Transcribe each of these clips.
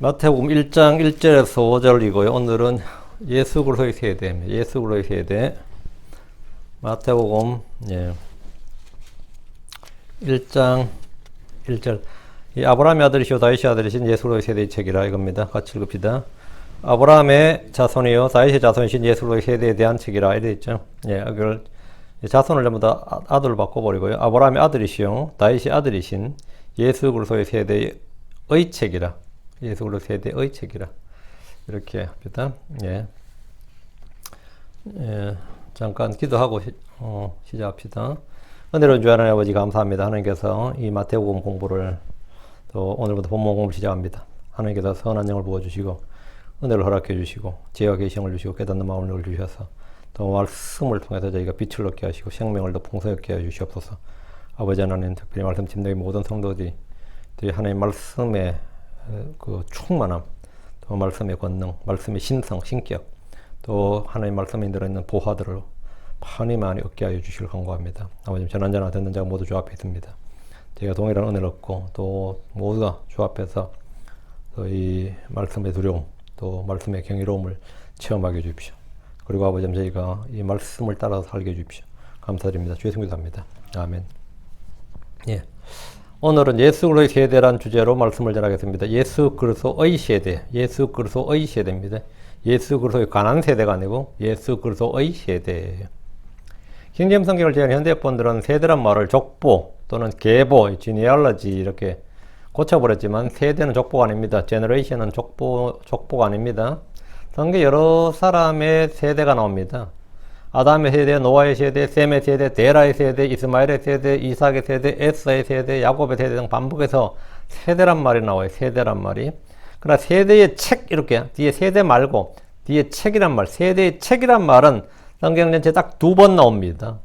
마태복음 1장 1절에서 5절이고요. 오늘은 예수 그리스도의 세대입니다. 예수 그리스도의 세대. 마태복음 1장 1절. 이 아브라함의 아들이시오 다윗의 아들이신 예수 그리스도의 세대의 책이라 이겁니다. 같이 읽읍시다. 아브라함의 자손이요 다윗의 자손이신 예수 그리스도의 세대에 대한 책이라 이래 있죠. 이걸 자손을 전부 다 아들로 바꿔버리고요. 아브라함의 아들이시요 다윗의 아들이신 예수 그리스도의 세대의 책이라. 예수 그리스도 세대의 책이라 이렇게 합니다. 잠깐 기도하고 시작합시다. 은혜로운 주 하나님 아버지 감사합니다. 하나님께서 이 마태복음 공부를 또 오늘부터 본문 공부를 시작합니다. 하나님께서 선한 영을 부어주시고 은혜를 허락해 주시고 지혜와 계시를 주시고 깨닫는 마음을 주셔서 또 말씀을 통해서 저희가 빛을 얻게 하시고 생명을 더 풍성하게 해 주시옵소서. 아버지 하나님 특별히 말씀 팀장의 모든 성도들이 하나님 말씀의 그 충만함, 또 말씀의 권능, 말씀의 신성, 신격, 또 하나님 말씀에 들어있는 보화들을 많이 얻게 하여 주시길 간구합니다. 아버지 전한 자나 듣는 자가 모두 주 앞에 있습니다. 저희가 동일한 은혜를 얻고 또 모두가 주 앞에서 또 이 말씀의 두려움, 또 말씀의 경이로움을 체험하게 해 주십시오. 그리고 아버지 저희가 이 말씀을 따라서 살게 해 주십시오. 감사드립니다. 주의 성도 합니다. 아멘. 오늘은 예수 그리스도의 세대란 주제로 말씀을 전하겠습니다. 예수 그리스도의 세대, 예수 그리스도의 세대입니다. 예수 그리스도의 관한 세대가 아니고 예수 그리스도의 세대예요. 킹제임스 성경을 제한 현대본들은 세대란 말을 족보 또는 계보, 지니얼러지 이렇게 고쳐버렸지만 세대는 족보가 아닙니다. 제너레이션은 족보가 아닙니다. 성경에 여러 사람의 세대가 나옵니다. 아담의 세대, 노아의 세대, 셈의 세대, 데라의 세대, 이스마엘의 세대, 이삭의 세대, 에사의 세대, 야곱의 세대 등 반복해서 세대란 말이 나와요. 세대란 말이. 그러나 세대의 책 이렇게 뒤에 세대 말고 뒤에 책이란 말, 세대의 책이란 말은 성경 전체에 딱 두 번 나옵니다.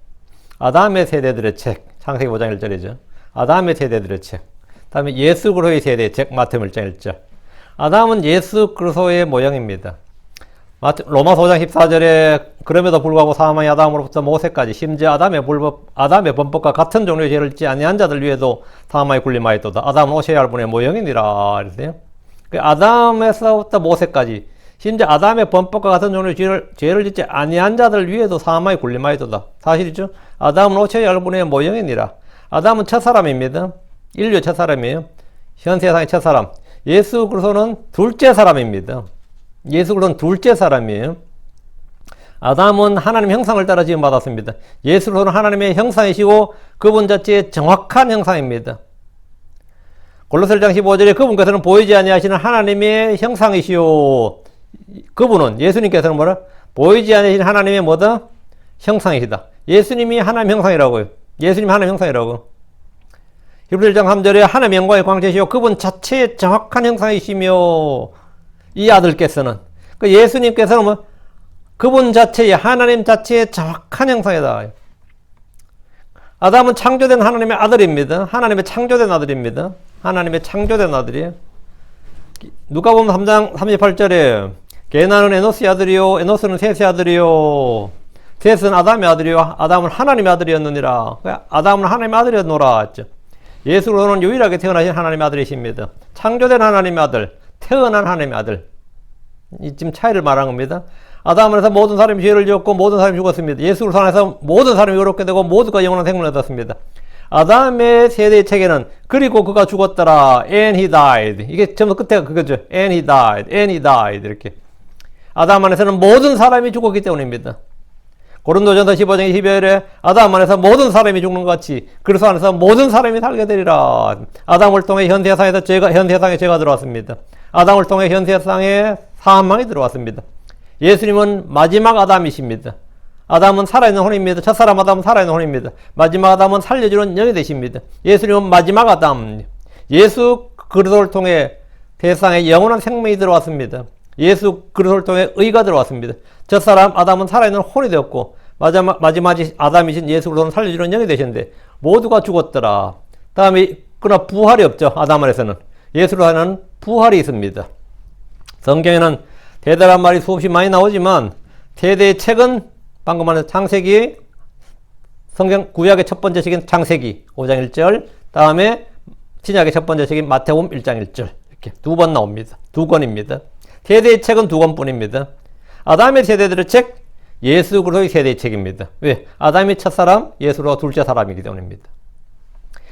아담의 세대들의 책, 창세기 5장 1절이죠. 아담의 세대들의 책. 다음에 예수 그리스도의 세대의 책, 마태복음 1장 1절. 아담은 예수 그리스도의 모형입니다. 로마서 5장 14절에 그럼에도 불구하고 사망의 아담으로부터 모세까지 심지어 아담의 범법과 같은 종류의 죄를 짓지 아니한 자들 위에도 사망이 군림하였도다. 아담은 오셔야 할 분의 모형이니라 이랬어요. 아담에서부터 모세까지 심지어 아담의 범법과 같은 종류의 죄를 짓지 아니한 자들 위에도 사망이 군림하였도다. 사실이죠. 아담은 오셔야 할 분의 모형이니라. 아담은 첫사람입니다. 인류의 첫사람이에요. 현 세상의 첫사람. 예수 그리스도는 둘째 사람입니다. 예수 그리스도는 둘째 사람이에요. 아담은 하나님 형상을 따라 지음받았습니다. 예수 그리스도는 하나님의 형상이시고 그분 자체의 정확한 형상입니다. 골로새서 1장 15절에 그분께서는 보이지 아니하시는 하나님의 형상이시오. 그분은 예수님께서는 뭐라? 보이지 아니하시는 하나님의 뭐다? 형상이시다. 예수님이 하나님 형상이라고요. 예수님이 하나님 형상이라고. 히브리서 1장 3절에 하나님의 영광의 광채시오. 그분 자체의 정확한 형상이시며 이 아들께서는 예수님께서는 뭐 그분 자체의 하나님 자체의 정확한 형상이다. 아담은 창조된 하나님의 아들입니다. 하나님의 창조된 아들입니다. 하나님의 창조된 아들이에요. 누가복음 3장 38절에 게나는 에노스의 아들이요 에노스는 셋의 아들이요 셋은 아담의 아들이요 아담은 하나님의 아들이었느니라. 아담은 하나님의 아들이었노라 했죠. 예수 그리스도는 유일하게 태어나신 하나님의 아들이십니다. 창조된 하나님의 아들, 태어난 하나님의 아들. 지금 차이를 말한 겁니다. 아담 안에서 모든 사람이 죄를 지었고 모든 사람이 죽었습니다. 예수 그리스도 안에서 모든 사람이 의롭게 되고 모두가 영원한 생명을 얻었습니다. 아담의 세대의 책에는 그리고 그가 죽었더라. And he died. 이게 전부 끝에가 그거죠. And he died. And he died. 이렇게. 아담 안에서는 모든 사람이 죽었기 때문입니다. 고린도전서 15장 12절에 아담 안에서 모든 사람이 죽는 것 같이 그리스도 안에서 모든 사람이 살게 되리라. 아담을 통해 현 세상에 죄가 들어왔습니다. 아담을 통해 현 세상에 사망이 들어왔습니다. 예수님은 마지막 아담이십니다. 아담은 살아있는 혼입니다. 첫사람 아담은 살아있는 혼입니다. 마지막 아담은 살려주는 영이 되십니다. 예수님은 마지막 아담. 예수 그리스도를 통해 세상에 영원한 생명이 들어왔습니다. 예수 그리스도를 통해 의가 들어왔습니다. 첫사람 아담은 살아있는 혼이 되었고 마지막 아담이신 예수 그리스도는 살려주는 영이 되셨는데 모두가 죽었더라. 다음에 그러나 부활이 없죠. 아담 안에서는. 예수로 하는 부활이 있습니다. 성경에는 세대란 말이 수없이 많이 나오지만 세대의 책은 방금 말한 창세기, 성경 구약의 첫 번째 책인 창세기 5장 1절, 다음에 신약의 첫 번째 책인 마태복음 1장 1절 이렇게 두 번 나옵니다. 2권입니다. 세대의 책은 2권뿐입니다. 아담의 세대들의 책, 예수 그리스도의 세대의 책입니다. 왜? 아담이 첫사람, 예수가 둘째 사람이기 때문입니다.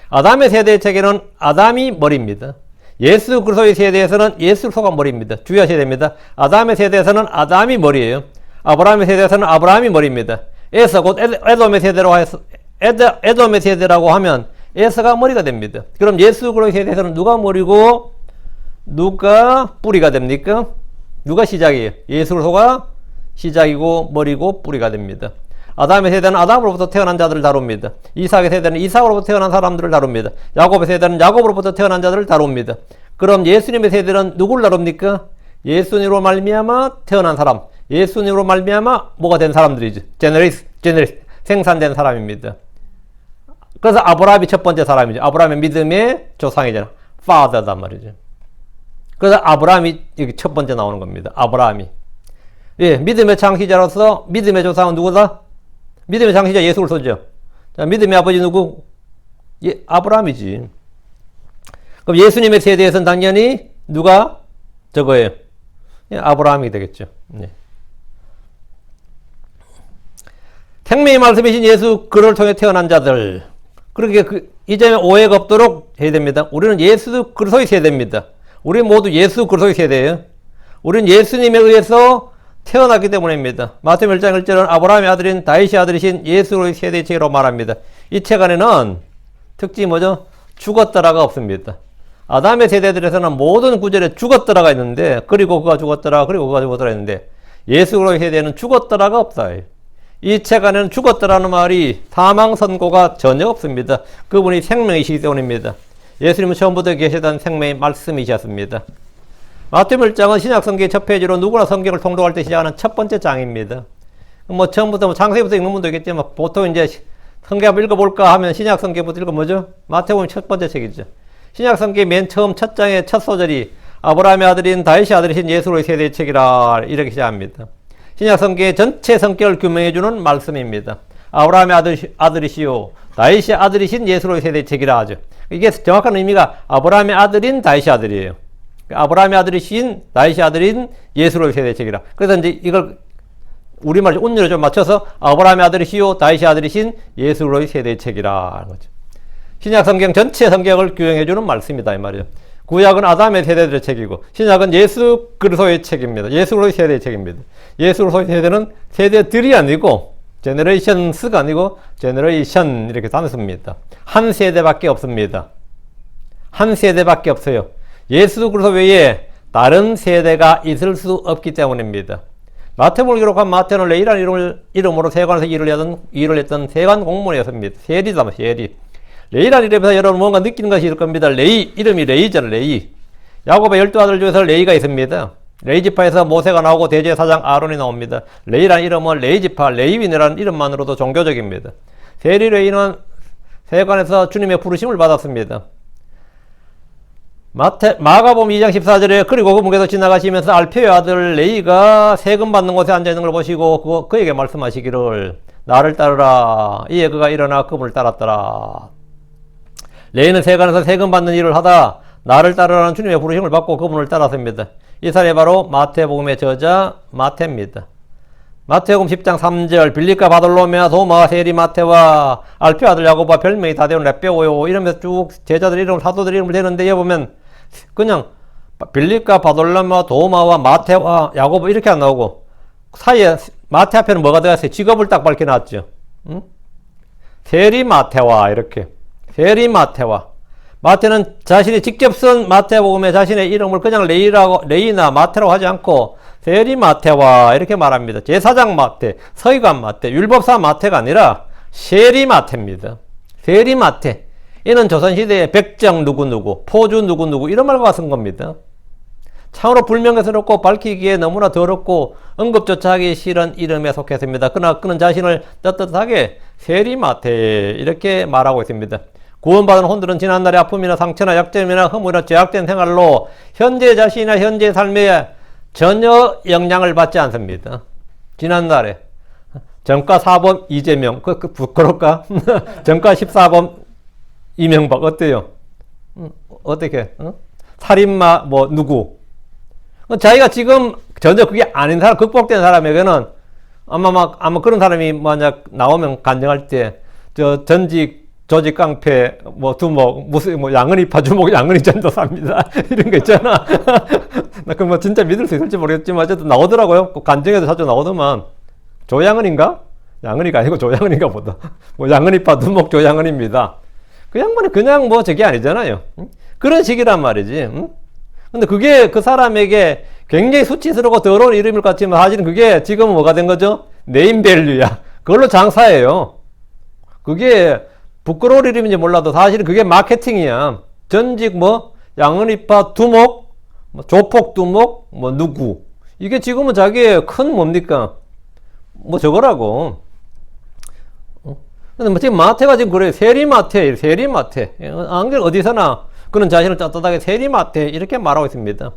아담의 세대의 책에는 아담이 머리입니다. 예수 그리스도의 세대에서는 예수 그리스도가 머리입니다. 주의하셔야 됩니다. 아담의 세대에서는 아담이 머리예요. 아브라함의 세대에서는 아브라함이 머리입니다. 에서 곧 에돔의 세대라고 해서 에돔의 세대라고 하면 에서가 머리가 됩니다. 그럼 예수 그리스도의 세대에서는 누가 머리고 누가 뿌리가 됩니까? 누가 시작이에요? 예수 그리스도가 시작이고 머리고 뿌리가 됩니다. 아담의 세대는 아담으로부터 태어난 자들을 다룹니다. 이삭의 세대는 이삭으로부터 태어난 사람들을 다룹니다. 야곱의 세대는 야곱으로부터 태어난 자들을 다룹니다. 그럼 예수님의 세대는 누구를 다룹니까? 예수님으로 말미암아 태어난 사람, 예수님으로 말미암아 뭐가 된 사람들이죠. 제너레이스 생산된 사람입니다. 그래서 아브라함이 첫 번째 사람이죠. 아브라함의 믿음의 조상이잖아. father단 말이죠. 그래서 아브라함이 여기 첫 번째 나오는 겁니다. 아브라함이. 예, 믿음의 창시자로서 믿음의 조상은 누구다? 믿음의 창시자 예수 그리스도죠. 자, 믿음의 아버지 누구? 예, 아브라함이지. 그럼 예수님의 세대에서는 당연히 누가 저거예요? 예, 아브라함이 되겠죠. 예. 생명의 말씀이신 예수 그를 통해 태어난 자들. 그렇게 이 점에 오해가 없도록 해야 됩니다. 우리는 예수 그리스도의 세대입니다. 우리 모두 예수 그리스도의 세대예요. 우리는 예수님에 의해서 태어났기 때문입니다. 마태복음 1장 1절은 아브라함의 아들인 다윗의 아들이신 예수의 세대의 책이라고 말합니다. 이 책 안에는 특징이 뭐죠? 죽었더라가 없습니다. 아담의 세대들에서는 모든 구절에 죽었더라가 있는데 그리고 그가 죽었더라 그리고 그가 죽었더라 했는데 예수 그리스도의 세대에는 죽었더라가 없다. 이 책 안에는 죽었더라는 말이 사망 선고가 전혀 없습니다. 그분이 생명이시기 때문입니다. 예수님은 처음부터 계시던 생명의 말씀이셨습니다. 마태복음 1장은 신약 성경의 첫 페이지로 누구나 성경을 통독할 때 시작하는 첫 번째 장입니다. 뭐 처음부터 창세기부터 읽는 분도 있겠지만 보통 이제 성경 한번 읽어볼까 하면 신약 성경부터 읽으면 뭐죠? 마태복음 첫 번째 책이죠. 신약 성경 맨 처음 첫 장의 첫 소절이 아브라함의 아들인 다윗의 아들이신 예수의 세대의 책이라 이렇게 시작합니다. 신약 성경의 전체 성격을 규명해주는 말씀입니다. 아브라함의 아들이시요 다윗의 아들이신 예수의 세대의 책이라 하죠. 이게 정확한 의미가 아브라함의 아들인 다윗의 아들이에요. 아브라함의 아들이신 다윗의 아들인 예수의 세대의 책이라. 그래서 이제 이걸 우리말 운율을 좀 맞춰서 아브라함의 아들이시요 다윗의 아들이신 예수의 세대의 책이라 하는 거죠. 신약 성경 전체 성격을 규정해주는 말씀이다 이 말이에요. 구약은 아담의 세대들의 책이고 신약은 예수 그리스도의 책입니다. 예수 그리스도의 세대의 책입니다. 예수 그리스도의 세대는 세대들이 아니고 제너레이션스가 아니고 제너레이션 이렇게 단습니다. 한 세대밖에 없습니다. 한 세대밖에 없어요. 예수 그리스도 외에 다른 세대가 있을 수 없기 때문입니다. 마태복음을 기록한 마태는 레이라는 이름으로 세관에서 일을 했던 세관 공무원이었습니다. 세리다, 세리. 레이라는 이름에서 여러분 뭔가 느끼는 것이 있을 겁니다. 레이, 이름이 레이잖아요, 레이. 야곱의 12아들 중에서 레이가 있습니다. 레이 지파에서 모세가 나오고 대제사장 아론이 나옵니다. 레이라는 이름은 레이 지파, 레이윈이라는 이름만으로도 종교적입니다. 세리 레이는 세관에서 주님의 부르심을 받았습니다. 마가복음 2장 14절에 그리고 그분께서 지나가시면서 알페의 아들 레이가 세금 받는 곳에 앉아있는 걸 보시고 그에게 말씀하시기를 나를 따르라. 이에 그가 일어나 그분을 따랐더라. 레이는 세관에서 세금 받는 일을 하다 나를 따르라는 주님의 부르심을 받고 그분을 따랐습니다. 이 사람이 바로 마태복음의 저자 마태입니다. 마태복음 10장 3절 빌립과 바돌로메와 도마와 세리 마태와 알페 아들 야고보와 별명이 다데온 렙베오요 이러면서 쭉 제자들 이름을 사도들 이름을 대는데 여기 보면 그냥 빌립과 바돌로메와 도마와 마태와 야고보 이렇게 안 나오고 사이에 마태 앞에는 뭐가 들어갔어요? 직업을 딱 밝혀놨죠. 응? 세리 마태와 이렇게 세리 마태와 마태는 자신이 직접 쓴 마태복음에 자신의 이름을 그냥 레이나 마태라고 하지 않고 세리 마태와 이렇게 말합니다. 제사장 마태, 서기관 마태, 율법사 마태가 아니라 세리 마태입니다. 세리 마태. 이는 조선시대의 백정 누구누구, 포주 누구누구 이런 말과 쓴 겁니다. 참으로 불명예스럽고 밝히기에 너무나 더럽고 언급조차 하기 싫은 이름에 속했습니다. 그러나 그는 자신을 떳떳하게 세리 마태 이렇게 말하고 있습니다. 구원받은 혼들은 지난날의 아픔이나 상처나 약점이나 허물이나 죄악된 생활로 현재 자신이나 현재 삶에 전혀 영향을 받지 않습니다. 지난날에 정가 4범 이재명 부끄럽까? 정가 14범 이명박 어때요? 어떻게? 살인마 뭐 누구? 자기가 지금 전혀 그게 아닌 사람, 극복된 사람에게는 아마 그런 사람이 만약 나오면 간증할 때, 전직 조직 깡패, 두목, 무슨, 양은이파 주목, 양은이 전도사입니다. 이런 거 있잖아. 나 그 진짜 믿을 수 있을지 모르겠지만, 어쨌든 나오더라고요. 간증에도 자주 나오더만. 조양은인가? 양은이가 아니고 조양은인가 보다. 양은이파 두목 조양은입니다. 그 양반이 그냥 저게 아니잖아요. 그런 식이란 말이지. 근데 그게 그 사람에게 굉장히 수치스럽고 더러운 이름일 것 같지만 사실은 그게 지금은 뭐가 된 거죠? 네임밸류야. 그걸로 장사해요. 그게 부끄러울 이름인지 몰라도 사실은 그게 마케팅이야. 전직 양은이파 두목, 조폭 두목, 누구. 이게 지금은 자기의 큰 뭡니까? 저거라고. 근데 지금 마태가 지금 그래요. 세리마태. 안길 어디서나 그런 자신을 떳떳하게 세리마태 이렇게 말하고 있습니다.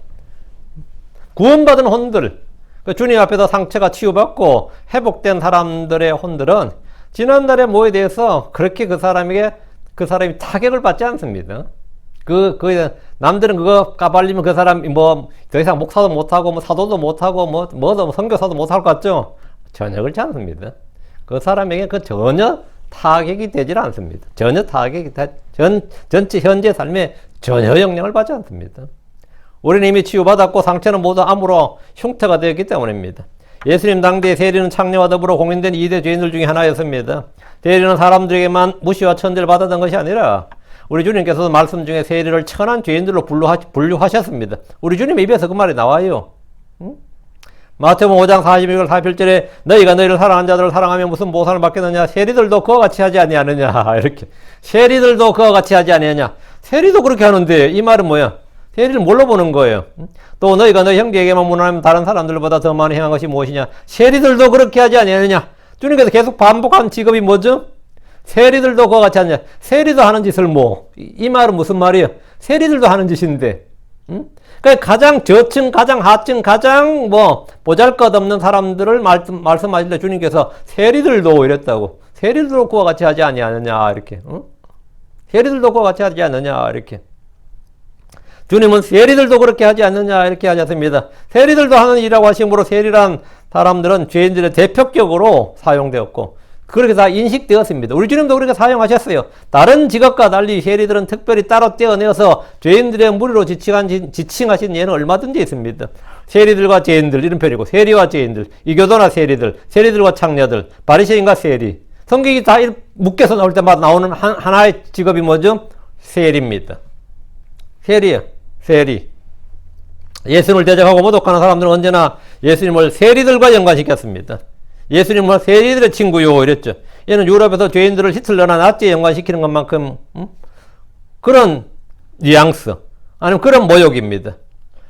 구원받은 혼들, 주님 앞에서 상처가 치유받고 회복된 사람들의 혼들은 지난달의 뭐에 대해서 그렇게 그 사람이 타격을 받지 않습니다. 남들은 그거 까발리면 그 사람이 더 이상 목사도 못하고 사도도 못하고 선교사도 못할 것 같죠? 전혀 그렇지 않습니다. 그 사람에게 전혀 타격이 되질 않습니다. 전혀 전체 현재 삶에 전혀 영향을 받지 않습니다. 우리는 이미 치유받았고 상처는 모두 암으로 흉터가 되었기 때문입니다. 예수님 당대의 세리는 창녀와 더불어 공인된 2대 죄인들 중에 하나였습니다. 세리는 사람들에게만 무시와 천대를 받았던 것이 아니라 우리 주님께서도 말씀 중에 세리를 천한 죄인들로 분류하셨습니다. 우리 주님 입에서 그 말이 나와요. 마태복음 5장 41절 41절에 너희가 너희를 사랑하는 자들을 사랑하며 무슨 보상을 받겠느냐? 세리들도 그와 같이 하지 아니하느냐? 이렇게. 세리들도 그와 같이 하지 아니하느냐? 세리도 그렇게 하는데 이 말은 뭐야? 세리를 뭘로 보는 거예요? 또 너희가 너희 형제에게만 무난하면 다른 사람들보다 더 많이 행한 것이 무엇이냐? 세리들도 그렇게 하지 아니하느냐? 주님께서 계속 반복한 직업이 뭐죠? 세리들도 그와 같이 하느냐? 세리도 하는 짓을 이 말은 무슨 말이에요? 세리들도 하는 짓인데, 그러니까 가장 저층, 가장 하층, 가장 보잘것없는 사람들을 말씀하실 때 주님께서 세리들도 이랬다고. 세리들도 그와 같이 하지 아니하느냐 이렇게. 세리들도 그와 같이 하지 않느냐 이렇게. 주님은 세리들도 그렇게 하지 않느냐 이렇게 하셨습니다. 세리들도 하는 일이라고 하심으로 세리란 사람들은 죄인들의 대표격으로 사용되었고 그렇게 다 인식되었습니다. 우리 주님도 그렇게 사용하셨어요. 다른 직업과 달리 세리들은 특별히 따로 떼어내어서 죄인들의 무리로 지칭하신 예는 얼마든지 있습니다. 세리들과 죄인들 이런 편이고 세리와 죄인들, 이교도나 세리들, 세리들과 창녀들, 바리새인과 세리. 성경이 다 묶여서 나올 때마다 나오는 하나의 직업이 뭐죠? 세리입니다. 세리예요. 세리. 예수님을 대적하고 모독하는 사람들은 언제나 예수님을 세리들과 연관시켰습니다. 예수님은 세리들의 친구요 이랬죠. 얘는 유럽에서 죄인들을 히틀러나 나치에 연관시키는 것만큼 그런 뉘앙스 아니면 그런 모욕입니다.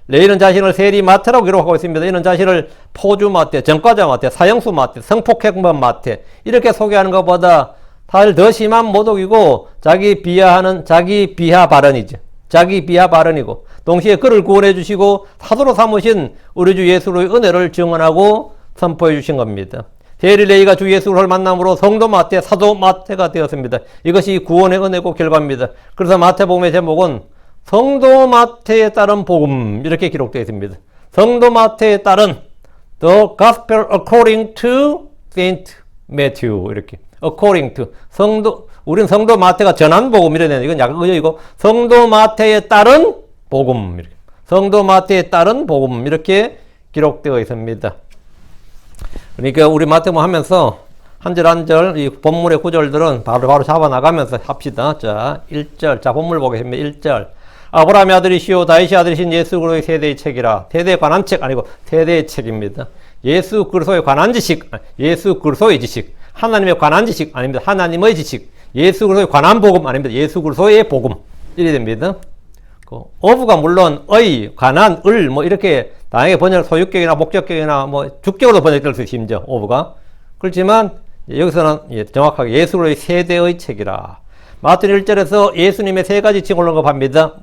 레이는 자신을 세리마태라고 기록하고 있습니다. 이는 자신을 포주마태, 전과자마태, 사형수마태, 성폭행범 마태 이렇게 소개하는 것보다 사실 더 심한 모독이고 자기 비하 발언이죠. 자기 비하 발언이고 동시에 그를 구원해 주시고 사도로 삼으신 우리 주 예수로의 은혜를 증언하고 선포해 주신 겁니다. 세리레이가 주 예수를 만남으로 성도 마태, 사도 마태가 되었습니다. 이것이 구원의 은혜고 결과입니다. 그래서 마태복음의 제목은 성도 마태에 따른 복음 이렇게 기록되어 있습니다. 성도 마태에 따른 The Gospel according to Saint Matthew 이렇게 according to 우린 성도 마태가 전한 복음 이래야 이건 약간 의역이고 성도 마태에 따른 복음 이렇게 성도 마태에 따른 복음 이렇게 기록되어 있습니다. 그러니까 우리 마태복음 하면서 한 절 한 절 이 본문의 구절들은 바로 잡아 나가면서 합시다. 자, 1절. 자, 본문을 보겠습니다. 1절. 아브라함의 아들이시오 다윗의 아들이신 예수 그리스도의 세대의 책이라. 세대에 관한 책 아니고 세대의 책입니다. 예수 그리스도에 관한 지식, 예수 그리스도의 지식. 하나님에 관한 지식 아닙니다. 하나님의 지식. 예수 그리스도에 관한 복음 아닙니다. 예수 그리스도의 복음. 이래 됩니다. 어부가 물론 관한, 이렇게 다양하게 소유격이나 목적격이나 주격으로 번역될 수 있습니다. 어부가. 그렇지만 여기서는 정확하게 예수 그리스도의 세대의 책이라. 마태복음 1절에서 예수님의 세 가지 칭호를 언급합니다.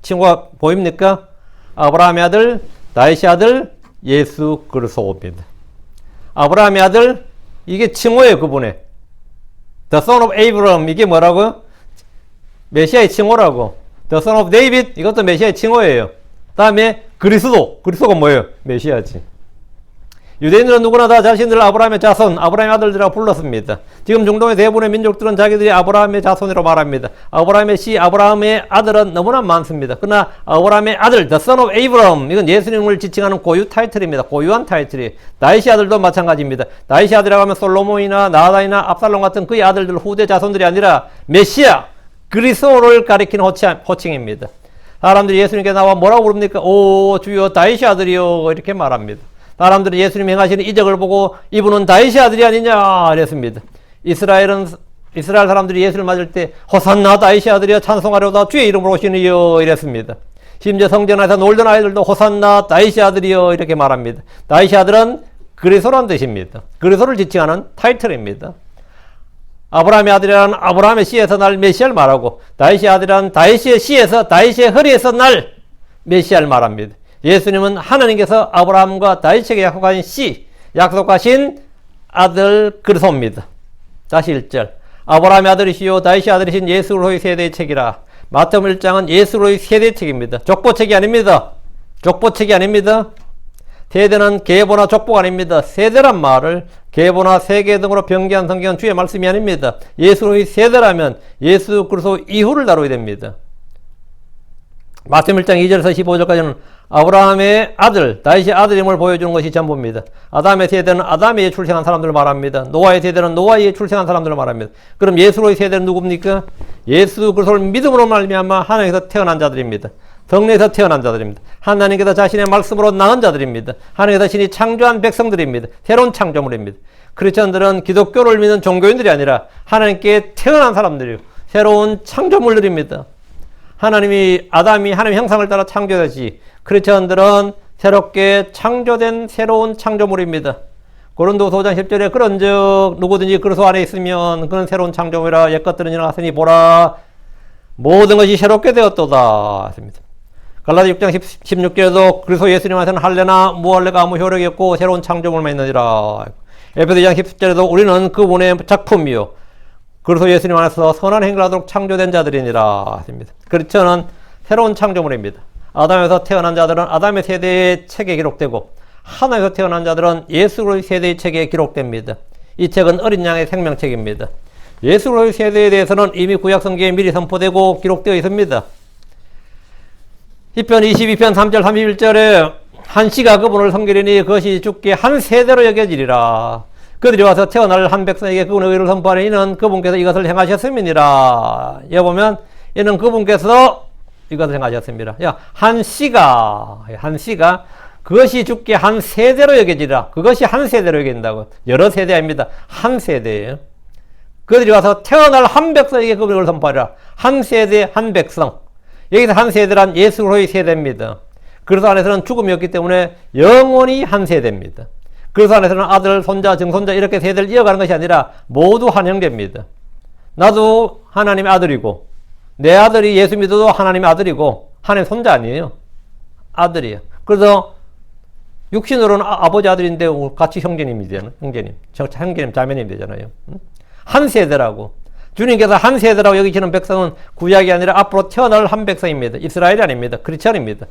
칭호가 보입니까? 아브라함의 아들, 다윗의 아들, 예수 그리스도입니다. 아브라함의 아들, 이게 칭호예요, 그분의. The son of Abraham, 이게 뭐라고요? 메시아의 칭호라고. The son of David, 이것도 메시아의 칭호예요. 다음에 그리스도가 뭐예요? 메시아지. 유대인들은 누구나 다 자신들을 아브라함의 자손, 아브라함의 아들들이라고 불렀습니다. 지금 중동의 대부분의 민족들은 자기들이 아브라함의 자손이라고 말합니다. 아브라함의 씨, 아브라함의 아들은 너무나 많습니다. 그러나 아브라함의 아들, the son of Abraham, 이건 예수님을 지칭하는 고유 타이틀입니다. 고유한 타이틀이. 다윗의 아들도 마찬가지입니다. 다윗의 아들이라고 하면 솔로몬이나 나다이나 압살롬 같은 그의 아들들 후대 자손들이 아니라 메시아, 그리스도를 가리키는 호칭입니다. 사람들이 예수님께 나와 뭐라고 부릅니까? 오, 주여 다윗의 아들이요, 이렇게 말합니다. 사람들이 예수님 행하시는 이적을 보고 이분은 다윗의 아들이 아니냐 이랬습니다. 이스라엘 사람들이 예수를 맞을 때 호산나 다윗의 아들이여 찬송하려다 주의 이름으로 오시니요 이랬습니다. 심지어 성전 안에서 놀던 아이들도 호산나 다윗의 아들이여 이렇게 말합니다. 다윗의 아들은 그리스도란 뜻입니다. 그리스도를 지칭하는 타이틀입니다. 아브라함의 아들이라는 아브라함의 씨에서 날 메시아를 말하고 다윗의 아들이라는 다윗의 씨에서 다윗의 허리에서 날 메시아를 말합니다. 예수님은 하나님께서 아브라함과 다윗에게 약속하신 씨, 약속하신 아들 그리스도입니다. 다시 1절. 아브라함의 아들이시요 다윗의 아들이신 예수 그리스도의 세대의 책이라. 마태복음 1장은 예수 그리스도의 세대의 책입니다. 족보책이 아닙니다. 족보책이 아닙니다. 세대는 계보나 족보가 아닙니다. 세대란 말을 계보나 세계 등으로 변기한 성경은 주의 말씀이 아닙니다. 예수 그리스도의 세대라면 예수 그리스도 이후를 다루어야 됩니다. 마태복음 1장 2절에서 15절까지는 아브라함의 아들, 다윗의 아들임을 보여주는 것이 전부입니다. 아담의 세대는 아담에 출생한 사람들을 말합니다. 노아의 세대는 노아에 출생한 사람들을 말합니다. 그럼 예수로의 세대는 누굽니까? 예수 그리스도를 믿음으로 말미암아 하나님께서 태어난 자들입니다. 성령에서 태어난 자들입니다. 하나님께서 자신의 말씀으로 낳은 자들입니다. 하나님께서 신이 창조한 백성들입니다. 새로운 창조물입니다. 크리스천들은 기독교를 믿는 종교인들이 아니라 하나님께 태어난 사람들이요. 새로운 창조물들입니다. 아담이 하나님의 형상을 따라 창조되지 크리스천들은 새롭게 창조된 새로운 창조물입니다. 고린도서 5장 10절에 그런즉 누구든지 그리스도 안에 있으면 그는 새로운 창조물이라 옛것들은 지나갔으니 보라 모든 것이 새롭게 되었도다 했습니다. 갈라디아 6장 16절에도 그리스도 예수님 안에서는 할례나 무할례가 아무 효력이 없고 새로운 창조물만 있느니라. 에베소 2장 10절에도 우리는 그분의 작품이요 그리스도 예수님 안에서 선한 행위를 하도록 창조된 자들이니라 했습니다. 크리스천은 새로운 창조물입니다. 아담에서 태어난 자들은 아담의 세대의 책에 기록되고 하나에서 태어난 자들은 예수 그리스도의 세대의 책에 기록됩니다. 이 책은 어린 양의 생명책입니다. 예수 그리스도의 세대에 대해서는 이미 구약 성경에 미리 선포되고 기록되어 있습니다. 시편 22편 3절 31절에 한 씨가 그분을 섬기리니 그것이 주께 한 세대로 여겨지리라. 그들이 와서 태어날 한 백성에게 그분의 의를 선포하니 이는 그분께서 이것을 행하셨음이니라. 여기 보면 이는 그분께서 이것을 행하셨습니다. 한 씨가 그것이 주께 한 세대로 여겨지리라. 그것이 한 세대로 여겨진다고. 여러 세대 아닙니다. 한 세대예요. 그들이 와서 태어날 한 백성에게 그분의 의를 선포하리라. 한 세대 한 백성. 여기서 한 세대란 예수 그리스도의 세대입니다. 그리스도 안에서는 죽음이 없기 때문에 영원히 한 세대입니다. 그리스도 안에서는 아들, 손자, 증손자 이렇게 세대를 이어가는 것이 아니라 모두 한 형제입니다. 나도 하나님의 아들이고 내 아들이 예수 믿어도 하나님의 아들이고 하나님의 손자 아니에요. 아들이에요. 그래서 육신으로는 아버지 아들인데 같이 형제님이잖아요. 형제님 자매님 되잖아요. 한 세대라고. 주님께서 한 세대라고 여기시는 백성은 구약이 아니라 앞으로 태어날 한 백성입니다. 이스라엘이 아닙니다. 크리스천입니다.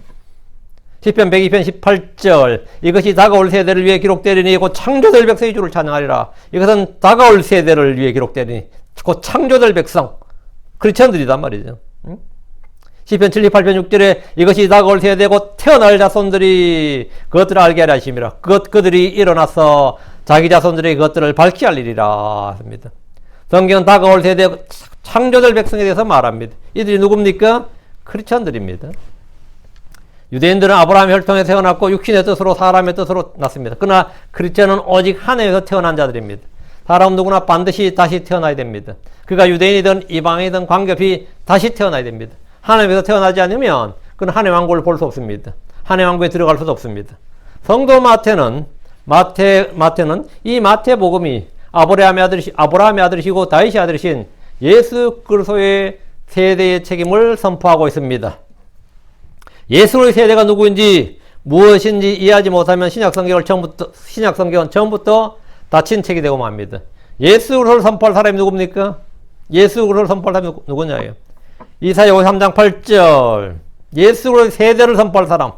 시편 102편 18절 이것이 다가올 세대를 위해 기록되리니 곧 창조될 백성의 주를 찬양하리라. 이것은 다가올 세대를 위해 기록되리니 곧 창조될 백성 크리스천들이단 말이죠. 시편 78편 6절에 이것이 다가올 세대 곧 태어날 자손들이 그것들을 알게 하려 하심이라. 그들이 일어나서 자기 자손들이 그것들을 밝히 알리리라 합니다. 성경은 다가올 세대 창조될 백성에 대해서 말합니다. 이들이 누굽니까? 크리스천들입니다. 유대인들은 아브라함의 혈통에서 태어났고 육신의 뜻으로 사람의 뜻으로 났습니다. 그러나 크리스천은 오직 하나님에서 태어난 자들입니다. 사람 누구나 반드시 다시 태어나야 됩니다. 그가 유대인이든 이방인이든 관계없이 다시 태어나야 됩니다. 하나님에서 태어나지 않으면 그는 하나님의 왕국을 볼 수 없습니다. 하나님의 왕국에 들어갈 수도 없습니다. 성도 마태는 이 마태복음이 아브라함의 아들이시고 다윗의 아들이신 예수 그리스도의 세대의 책임을 선포하고 있습니다. 예수의 세대가 누구인지 무엇인지 이해하지 못하면 신약성경은 처음부터 닫힌 책이 되고 맙니다. 예수 그리스도를 선포할 사람이 누굽니까? 예수 그리스도를 선포할 사람이 누구냐예요. 이사야 53장 8절 예수 그리스도의 세대를 선포할 사람.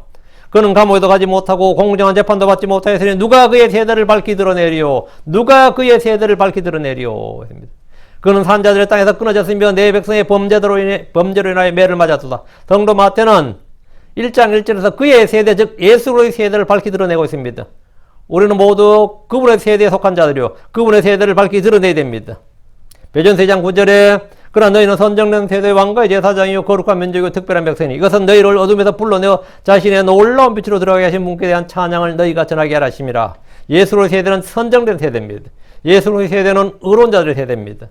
그는 감옥에도 가지 못하고 공정한 재판도 받지 못하였으니 누가 그의 세대를 밝히 드러내리요. 누가 그의 세대를 밝히 드러내리요. 그는 산자들의 땅에서 끊어졌으며 내 백성의 범죄로 인하여 매를 맞았도다. 성도 마태는 1장 1절에서 그의 세대, 즉 예수 그리스도의 세대를 밝히 드러내고 있습니다. 우리는 모두 그분의 세대에 속한 자들이요, 그분의 세대를 밝히 드러내야 됩니다. 베드로전서 2장 9절에 그러나 너희는 선정된 세대의 왕과의 제사장이요 거룩한 민족이요 특별한 백성이니 이것은 너희를 어둠에서 불러내어 자신의 놀라운 빛으로 들어가게 하신 분께 대한 찬양을 너희가 전하게 하라 하심이라. 예수로의 세대는 선정된 세대입니다. 예수로의 세대는 의로운 자들의 세대입니다.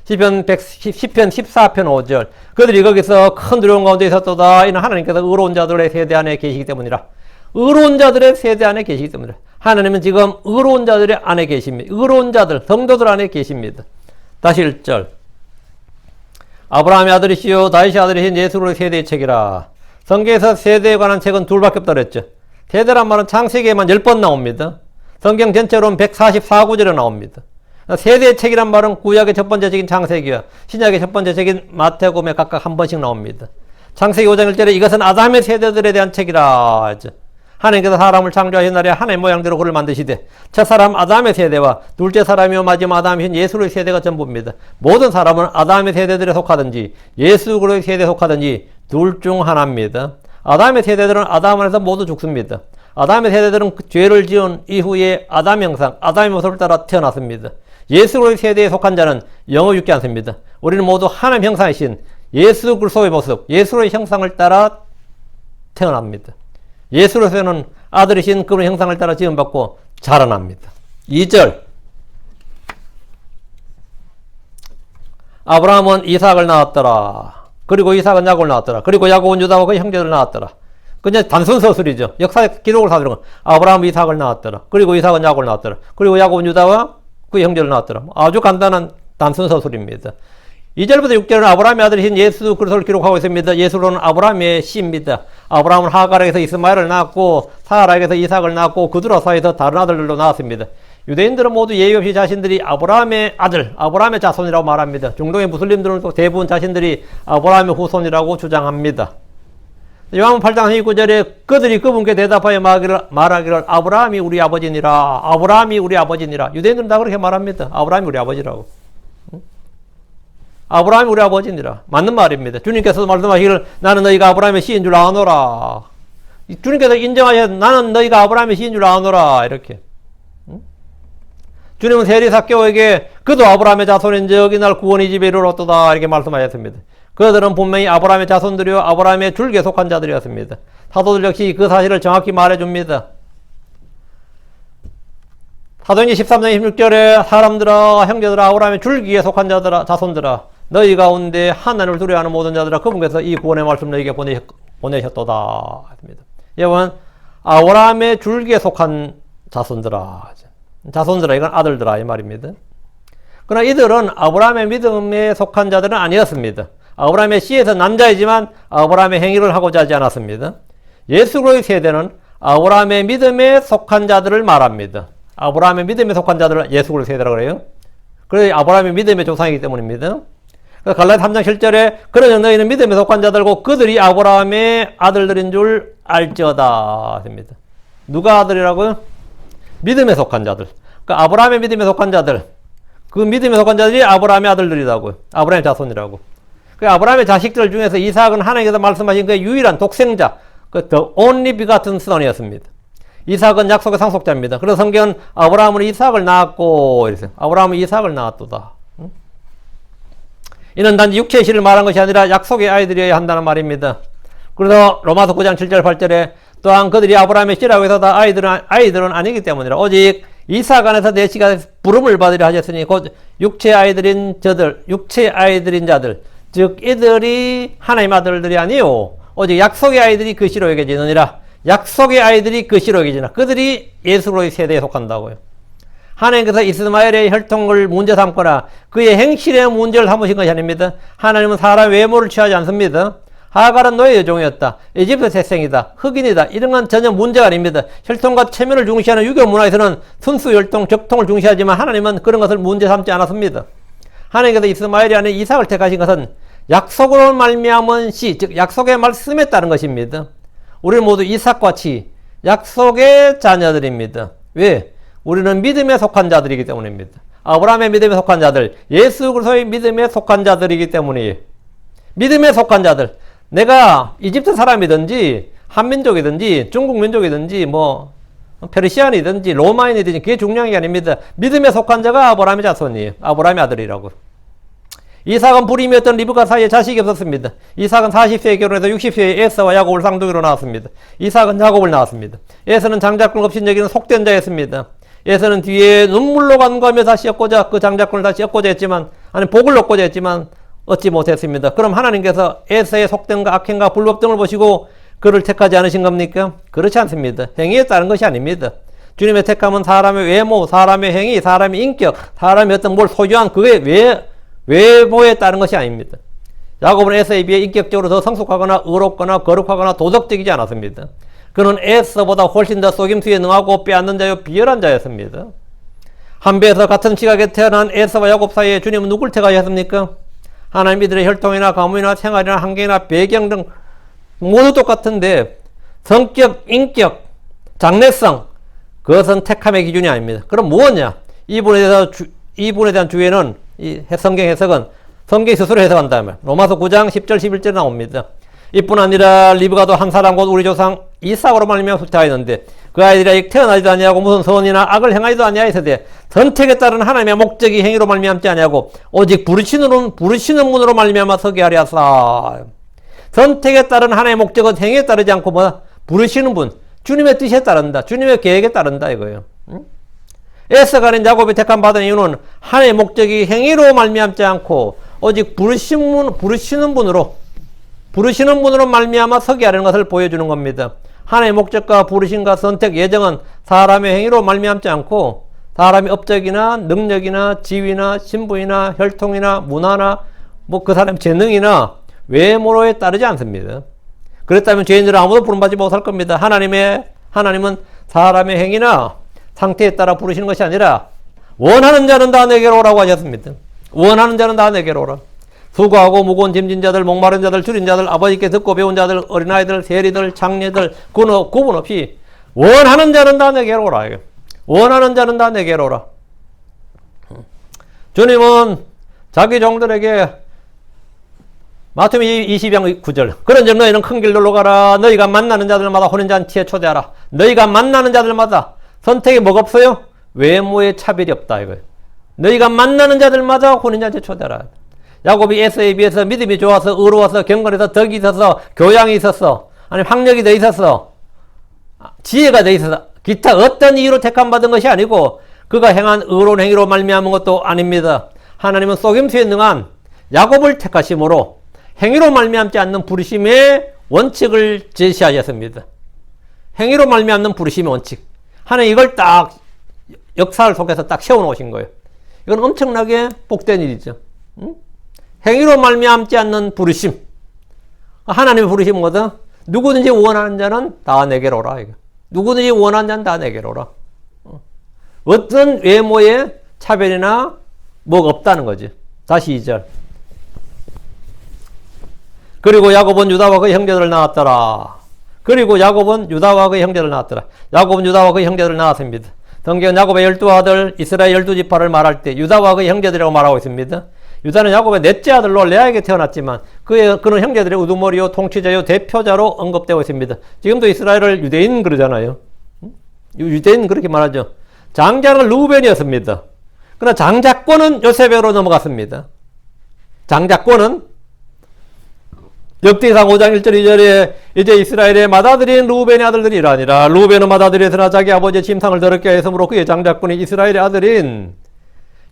시편 14편 5절 그들이 거기서 큰 두려움 가운데 있었도다. 이는 하나님께서 의로운 자들의 세대 안에 계시기 때문이라. 의로운 자들의 세대 안에 계시기 때문이라. 하나님은 지금 의로운 자들의 안에 계십니다. 의로운 자들, 성도들 안에 계십니다. 다시 1절 아브라함의 아들이시요 다윗의 아들이신 예수로의 세대의 책이라. 성경에서 세대에 관한 책은 둘밖에 없다 그랬죠. 세대란 말은 창세기에만 10번 나옵니다. 성경 전체로는 144구절에 나옵니다. 세대의 책이란 말은 구약의 첫 번째 책인 창세기와 신약의 첫 번째 책인 마태복음에 각각 한 번씩 나옵니다. 창세기 5장 1절에 이것은 아담의 세대들에 대한 책이라 하죠. 하나님께서 사람을 창조하신 날에 하나님 모양대로 그를 만드시되 첫 사람 아담의 세대와 둘째 사람이요 마지막 아담이신 예수의 세대가 전부입니다. 모든 사람은 아담의 세대들에 속하든지 예수 그리스도의 세대에 속하든지 둘 중 하나입니다. 아담의 세대들은 아담 안에서 모두 죽습니다. 아담의 세대들은 죄를 지은 이후에 아담 형상, 아담의 모습을 따라 태어났습니다. 예수 그리스도의 세대에 속한 자는 영원 죽지 않습니다. 우리는 모두 하나님 형상이신 예수 그리스도의 모습, 예수의 형상을 따라 태어납니다. 예수로서는 아들이신 그분의 형상을 따라 지음받고 자라납니다. 2절 아브라함은 이삭을 낳았더라. 그리고 이삭은 야곱을 낳았더라. 그리고 야곱은 유다와 그의 형제들을 낳았더라. 그냥 단순 서술이죠. 역사의 기록을 사들은 건 아브라함은 이삭을 낳았더라. 그리고 이삭은 야곱을 낳았더라. 그리고 야곱은 유다와 그의 형제를 낳았더라. 아주 간단한 단순 서술입니다. 2절부터 6절은 아브라함의 아들이신 예수 그리스도를 기록하고 있습니다. 예수로는 아브라함의 씨입니다. 아브라함은 하갈에게서 이스마엘을 낳았고 사라에게서 이삭을 낳았고 그두라 사이에서 다른 아들들로 낳았습니다. 유대인들은 모두 예의 없이 자신들이 아브라함의 아들, 아브라함의 자손이라고 말합니다. 중동의 무슬림들은 또 대부분 자신들이 아브라함의 후손이라고 주장합니다. 요한복음 8장 19절에 그들이 그분께 대답하여 말하기를 아브라함이 우리 아버지니라. 아브라함이 우리 아버지니라. 유대인들은 다 그렇게 말합니다. 아브라함이 우리 아버지라고. 아브라함이 우리 아버지니라. 맞는 말입니다. 주님께서 말씀하시기를 나는 너희가 아브라함의 씨인 줄 아노라. 주님께서 인정하셔 나는 너희가 아브라함의 씨인 줄 아노라. 이렇게. 주님은 세리사교에게 그도 아브라함의 자손인즉 이날 구원이 집에 이르렀도다. 이렇게 말씀하셨습니다. 그들은 분명히 아브라함의 자손들이요 아브라함의 줄기에 속한 자들이었습니다. 사도들 역시 그 사실을 정확히 말해줍니다. 사도행전 13장 16절에 사람들아 형제들아 아브라함의 줄기에 속한 자들아 자손들아 너희 가운데 하나님을 두려워하는 모든 자들아 그분께서 이 구원의 말씀 너희에게 보내셨도다. 여러분 아브라함의 줄기에 속한 자손들아 이건 아들들아 이 말입니다. 그러나 이들은 아브라함의 믿음에 속한 자들은 아니었습니다. 아브라함의 씨에서 남자이지만 아브라함의 행위를 하고자 하지 않았습니다. 예수 그리스도의 세대는 아브라함의 믿음에 속한 자들을 말합니다. 아브라함의 믿음에 속한 자들을 예수 그리스도의 세대라고 그래요. 그래서 아브라함의 믿음의 조상이기 때문입니다. 그래서 갈라디아 3장 7절에 그러나 너희는 믿음에 속한 자들고 그들이 아브라함의 아들들인 줄 알지어다 합니다. 누가 아들이라고요? 믿음에 속한 자들. 그러니까 아브라함의 믿음에 속한 자들. 그 믿음에 속한 자들이 아브라함의 아들들이라고요. 아브라함의 자손이라고. 그 아브라함의 자식들 중에서 이삭은 하나님께서 말씀하신 그 유일한 독생자, 그 the only begotten son이었습니다. 이삭은 약속의 상속자입니다. 그래서 성경은 아브라함은 이삭을 낳았고 이랬어요. 아브라함은 이삭을 낳았도다. 이는 단지 육체의 씨를 말한 것이 아니라 약속의 아이들이어야 한다는 말입니다. 그래서 로마서 9장 7절 8절에 또한 그들이 아브라함의 씨라고 해서 다 아이들은 아니기 때문이라 오직 이삭 안에서 내 씨가 부름을 받으려 하셨으니 곧 육체 아이들인 자들 즉 이들이 하나님 아들들이 아니요 오직 약속의 아이들이 그 씨로 여겨지느니라. 약속의 아이들이 그 씨로 여겨지나 그들이 예수로의 세대에 속한다고요. 하나님께서 이스마엘의 혈통을 문제 삼거나 그의 행실의 문제를 삼으신 것이 아닙니다. 하나님은 사람 외모를 취하지 않습니다. 하갈은 노예 여종이었다. 이집트 태생이다. 흑인이다. 이런 건 전혀 문제가 아닙니다. 혈통과 체면을 중시하는 유교 문화에서는 순수 혈통, 적통을 중시하지만 하나님은 그런 것을 문제 삼지 않았습니다. 하나님께서 이스마엘이 아닌 이삭을 택하신 것은 약속으로 말미암은 씨, 즉 약속의 말씀에 따른 것입니다. 우리는 모두 이삭과 같이 약속의 자녀들입니다. 왜? 우리는 믿음에 속한 자들이기 때문입니다. 아브라함의 믿음에 속한 자들, 예수 그리스도의 믿음에 속한 자들이기 때문이에요. 믿음에 속한 자들. 내가 이집트 사람이든지 한민족이든지 중국 민족이든지 뭐 페르시안이든지 로마인이든지 그게 중요한 게 아닙니다. 믿음에 속한 자가 아브라함의 자손이에요. 아브라함의 아들이라고. 이삭은 불임이었던 리브가 사이에 자식이 없었습니다. 이삭은 40세에 결혼해서 60세에 에서와 야곱을 쌍둥이로 낳았습니다. 이삭은 야곱을 낳았습니다. 에서는 장자권을 없인 여기는 속된 자였습니다. 에서는 뒤에 눈물로 간구하며 다시 얻고자 그 장자권을 다시 얻고자 했지만 아니 복을 얻고자 했지만 얻지 못했습니다. 그럼 하나님께서 에서의 속됨과 악행과 불법 등을 보시고 그를 택하지 않으신 겁니까? 그렇지 않습니다. 행위에 따른 것이 아닙니다. 주님의 택함은 사람의 외모, 사람의 행위, 사람의 인격, 사람이 어떤 뭘 소유한 그의 외모에 따른 것이 아닙니다. 야곱은 에서에 비해 인격적으로 더 성숙하거나 의롭거나 거룩하거나 도덕적이지 않았습니다. 그는 에서보다 훨씬 더 속임수에 능하고 빼앗는 자요 비열한 자였습니다. 한 배에서 같은 시각에 태어난 에서와 야곱 사이에 주님은 누굴 택하셨습니까? 하나님 이들의 혈통이나 가문이나 생활이나 환경이나 배경 등 모두 똑같은데 성격, 인격, 장래성 그것은 택함의 기준이 아닙니다. 그럼 무엇이냐? 이분에 대한 주의는 이 성경 해석은 성경이 스스로 해석한다면 로마서 9장 10절 11절에 나옵니다. 이뿐 아니라 리브가도 한 사람 곧 우리 조상 이삭으로 말미암아 숫자하였는데 그 아이들이 태어나지도 아니하고 무슨 선이나 악을 행하지도 아니하였으되 선택에 따른 하나님의 목적이 행위로 말미암지 아니하고 오직 부르시는 분으로 말미암아 서게 하려 하사. 선택에 따른 하나님의 목적은 행위에 따르지 않고 뭐야? 부르시는 분, 주님의 뜻에 따른다. 주님의 계획에 따른다 이거예요. 에서가 아닌 야곱이 택함 받은 이유는 하나님의 목적이 행위로 말미암지 않고 오직 부르시는 분으로 말미암아 서게 하려는 것을 보여주는 겁니다. 하나님의 목적과 부르심과 선택, 예정은 사람의 행위로 말미암지 않고 사람의 업적이나 능력이나 지위나 신분이나 혈통이나 문화나 뭐 그 사람의 재능이나 외모로에 따르지 않습니다. 그렇다면 죄인들은 아무도 부름받지 못할 겁니다. 하나님은 사람의 행위나 상태에 따라 부르시는 것이 아니라 원하는 자는 다 내게로 오라고 하셨습니다. 원하는 자는 다 내게로 오라. 수고하고 무거운 짐진 자들, 목마른 자들, 줄인 자들, 아버지께 듣고 배운 자들, 어린아이들, 세리들, 장녀들, 구분 없이 원하는 자는 다 내게로 오라. 원하는 자는 다 내게로 오라. 주님은 자기 종들에게 마태복음 22장 9절 그런즉 너희는 큰 길로 가라. 너희가 만나는 자들마다 혼인잔치에 초대하라. 너희가 만나는 자들마다 선택이 뭐가 없어요? 외모의 차별이 없다 이거예요. 너희가 만나는 자들마다 혼인잔치에 초대하라. 야곱이 에서에 비해서 믿음이 좋아서 의로워서 경건해서 덕이 있어서 교양이 있어서 아니 학력이 더 있어서 지혜가 더 있어서 기타 어떤 이유로 택함 받은 것이 아니고 그가 행한 의로운 행위로 말미암은 것도 아닙니다. 하나님은 속임수에 능한 야곱을 택하심으로 행위로 말미암지 않는 부르심의 원칙을 제시하셨습니다. 행위로 말미암는 부르심의 원칙. 하나님 이걸 딱 역사를 속에서 딱 세워놓으신 거예요. 이건 엄청나게 복된 일이죠. 행위로 말미암지 않는 부르심. 하나님의 부르심은 뭐든 누구든지 원하는 자는 다 내게로 오라. 이거. 누구든지 원하는 자는 다 내게로 오라. 어떤 외모의 차별이나 뭐가 없다는 거지. 다시 2절. 그리고 야곱은 유다와 그의 형제들을 낳았더라. 야곱은 유다와 그의 형제들을 낳았습니다. 성경은 야곱의 12아들 이스라엘 12지파를 말할 때 유다와 그의 형제들이라고 말하고 있습니다. 유다는 야곱의 넷째 아들로 레아에게 태어났지만 그는 형제들의 우두머리요 통치자요 대표자로 언급되고 있습니다. 지금도 이스라엘을 유대인 그러잖아요. 유대인 그렇게 말하죠. 장자는 르우벤이었습니다. 그러나 장자권은 요셉에게로 넘어갔습니다. 장자권은 역대상 5장 1절 2절에 이제 이스라엘의 맏아들인 르우벤의 아들들이 아니라 르우벤은 맏아들이었으나 자기 아버지의 침상을 더럽게 하였으므로 그의 장자권이 이스라엘의 아들인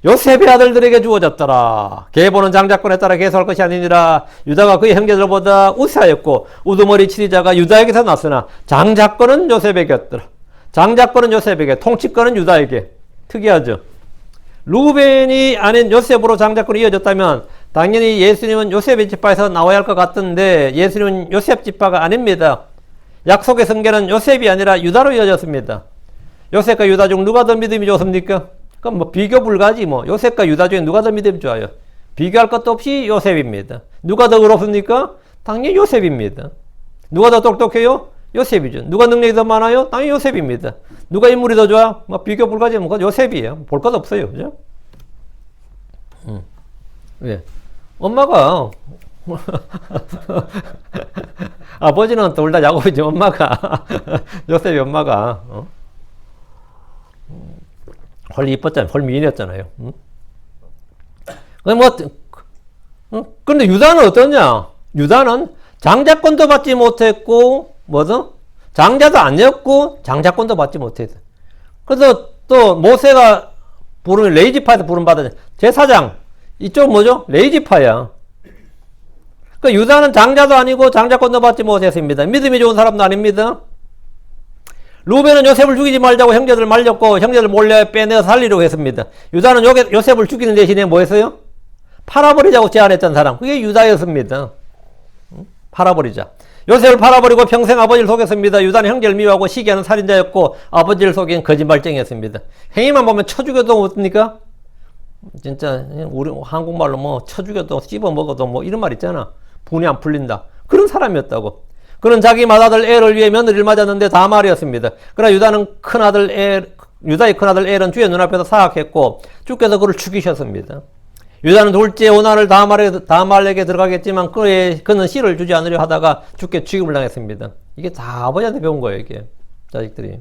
요셉의 아들들에게 주어졌더라. 계보는 장자권에 따라 계속할 것이 아니니라. 유다가 그의 형제들보다 우세하였고 우두머리 치리자가 유다에게서 났으나 장자권은 요셉에게였더라. 장자권은 요셉에게, 통치권은 유다에게. 특이하죠. 르우벤이 아닌 요셉으로 장자권이 이어졌다면 당연히 예수님은 요셉의 지파에서 나와야 할 것 같은데 예수님은 요셉 지파가 아닙니다. 약속의 성계는 요셉이 아니라 유다로 이어졌습니다. 요셉과 유다 중 누가 더 믿음이 좋습니까? 그럼 뭐 비교 불가지 뭐. 요셉과 유다 중에 누가 더 믿음이 좋아요? 비교할 것도 없이 요셉입니다. 누가 더 의롭습니까? 당연히 요셉입니다. 누가 더 똑똑해요? 요셉이죠. 누가 능력이 더 많아요? 당연히 요셉입니다. 누가 인물이 더 좋아? 뭐 비교 불가지면 요셉이에요. 볼 것 없어요. 그죠? 왜? 엄마가 아버지는 둘 다 야곱이지. 엄마가 요셉이 엄마가 헐 이뻤잖아요. 헐 미인이었잖아요. 근데 유다는 어떠냐? 유다는 장자권도 받지 못했고 뭐죠? 장자도 아니었고 장자권도 받지 못했어. 그래서 또 모세가 부르는 레이지파에서 부름받은 제사장 이쪽 뭐죠? 레이지파야. 그 유다는 장자도 아니고 장자권도 받지 못했습니다. 믿음이 좋은 사람도 아닙니다. 루벤은 요셉을 죽이지 말자고 형제들 말렸고 형제들 몰래 빼내어 살리려고 했습니다. 유다는 요셉을 죽이는 대신에 뭐 했어요? 팔아버리자고 제안했던 사람. 그게 유다였습니다. 팔아버리자. 요셉을 팔아버리고 평생 아버지를 속였습니다. 유다는 형제를 미워하고 시기하는 살인자였고 아버지를 속인 거짓말쟁이였습니다. 행위만 보면 쳐 죽여도 어떻습니까? 진짜 우리 한국말로 뭐 쳐 죽여도 씹어 먹어도 뭐 이런 말 있잖아. 분이 안 풀린다. 그런 사람이었다고. 그는 자기 맏아들 엘을 위해 며느리를 맞았는데 다말이었습니다. 그러나 유다의 큰아들 엘은 주의 눈앞에서 사악했고 주께서 그를 죽이셨습니다. 유다는 둘째 오난을 다말에게 들어가겠지만 그는 씨를 주지 않으려 하다가 주께 죽임을 당했습니다. 이게 다 아버지한테 배운 거예요. 이게 자식들이.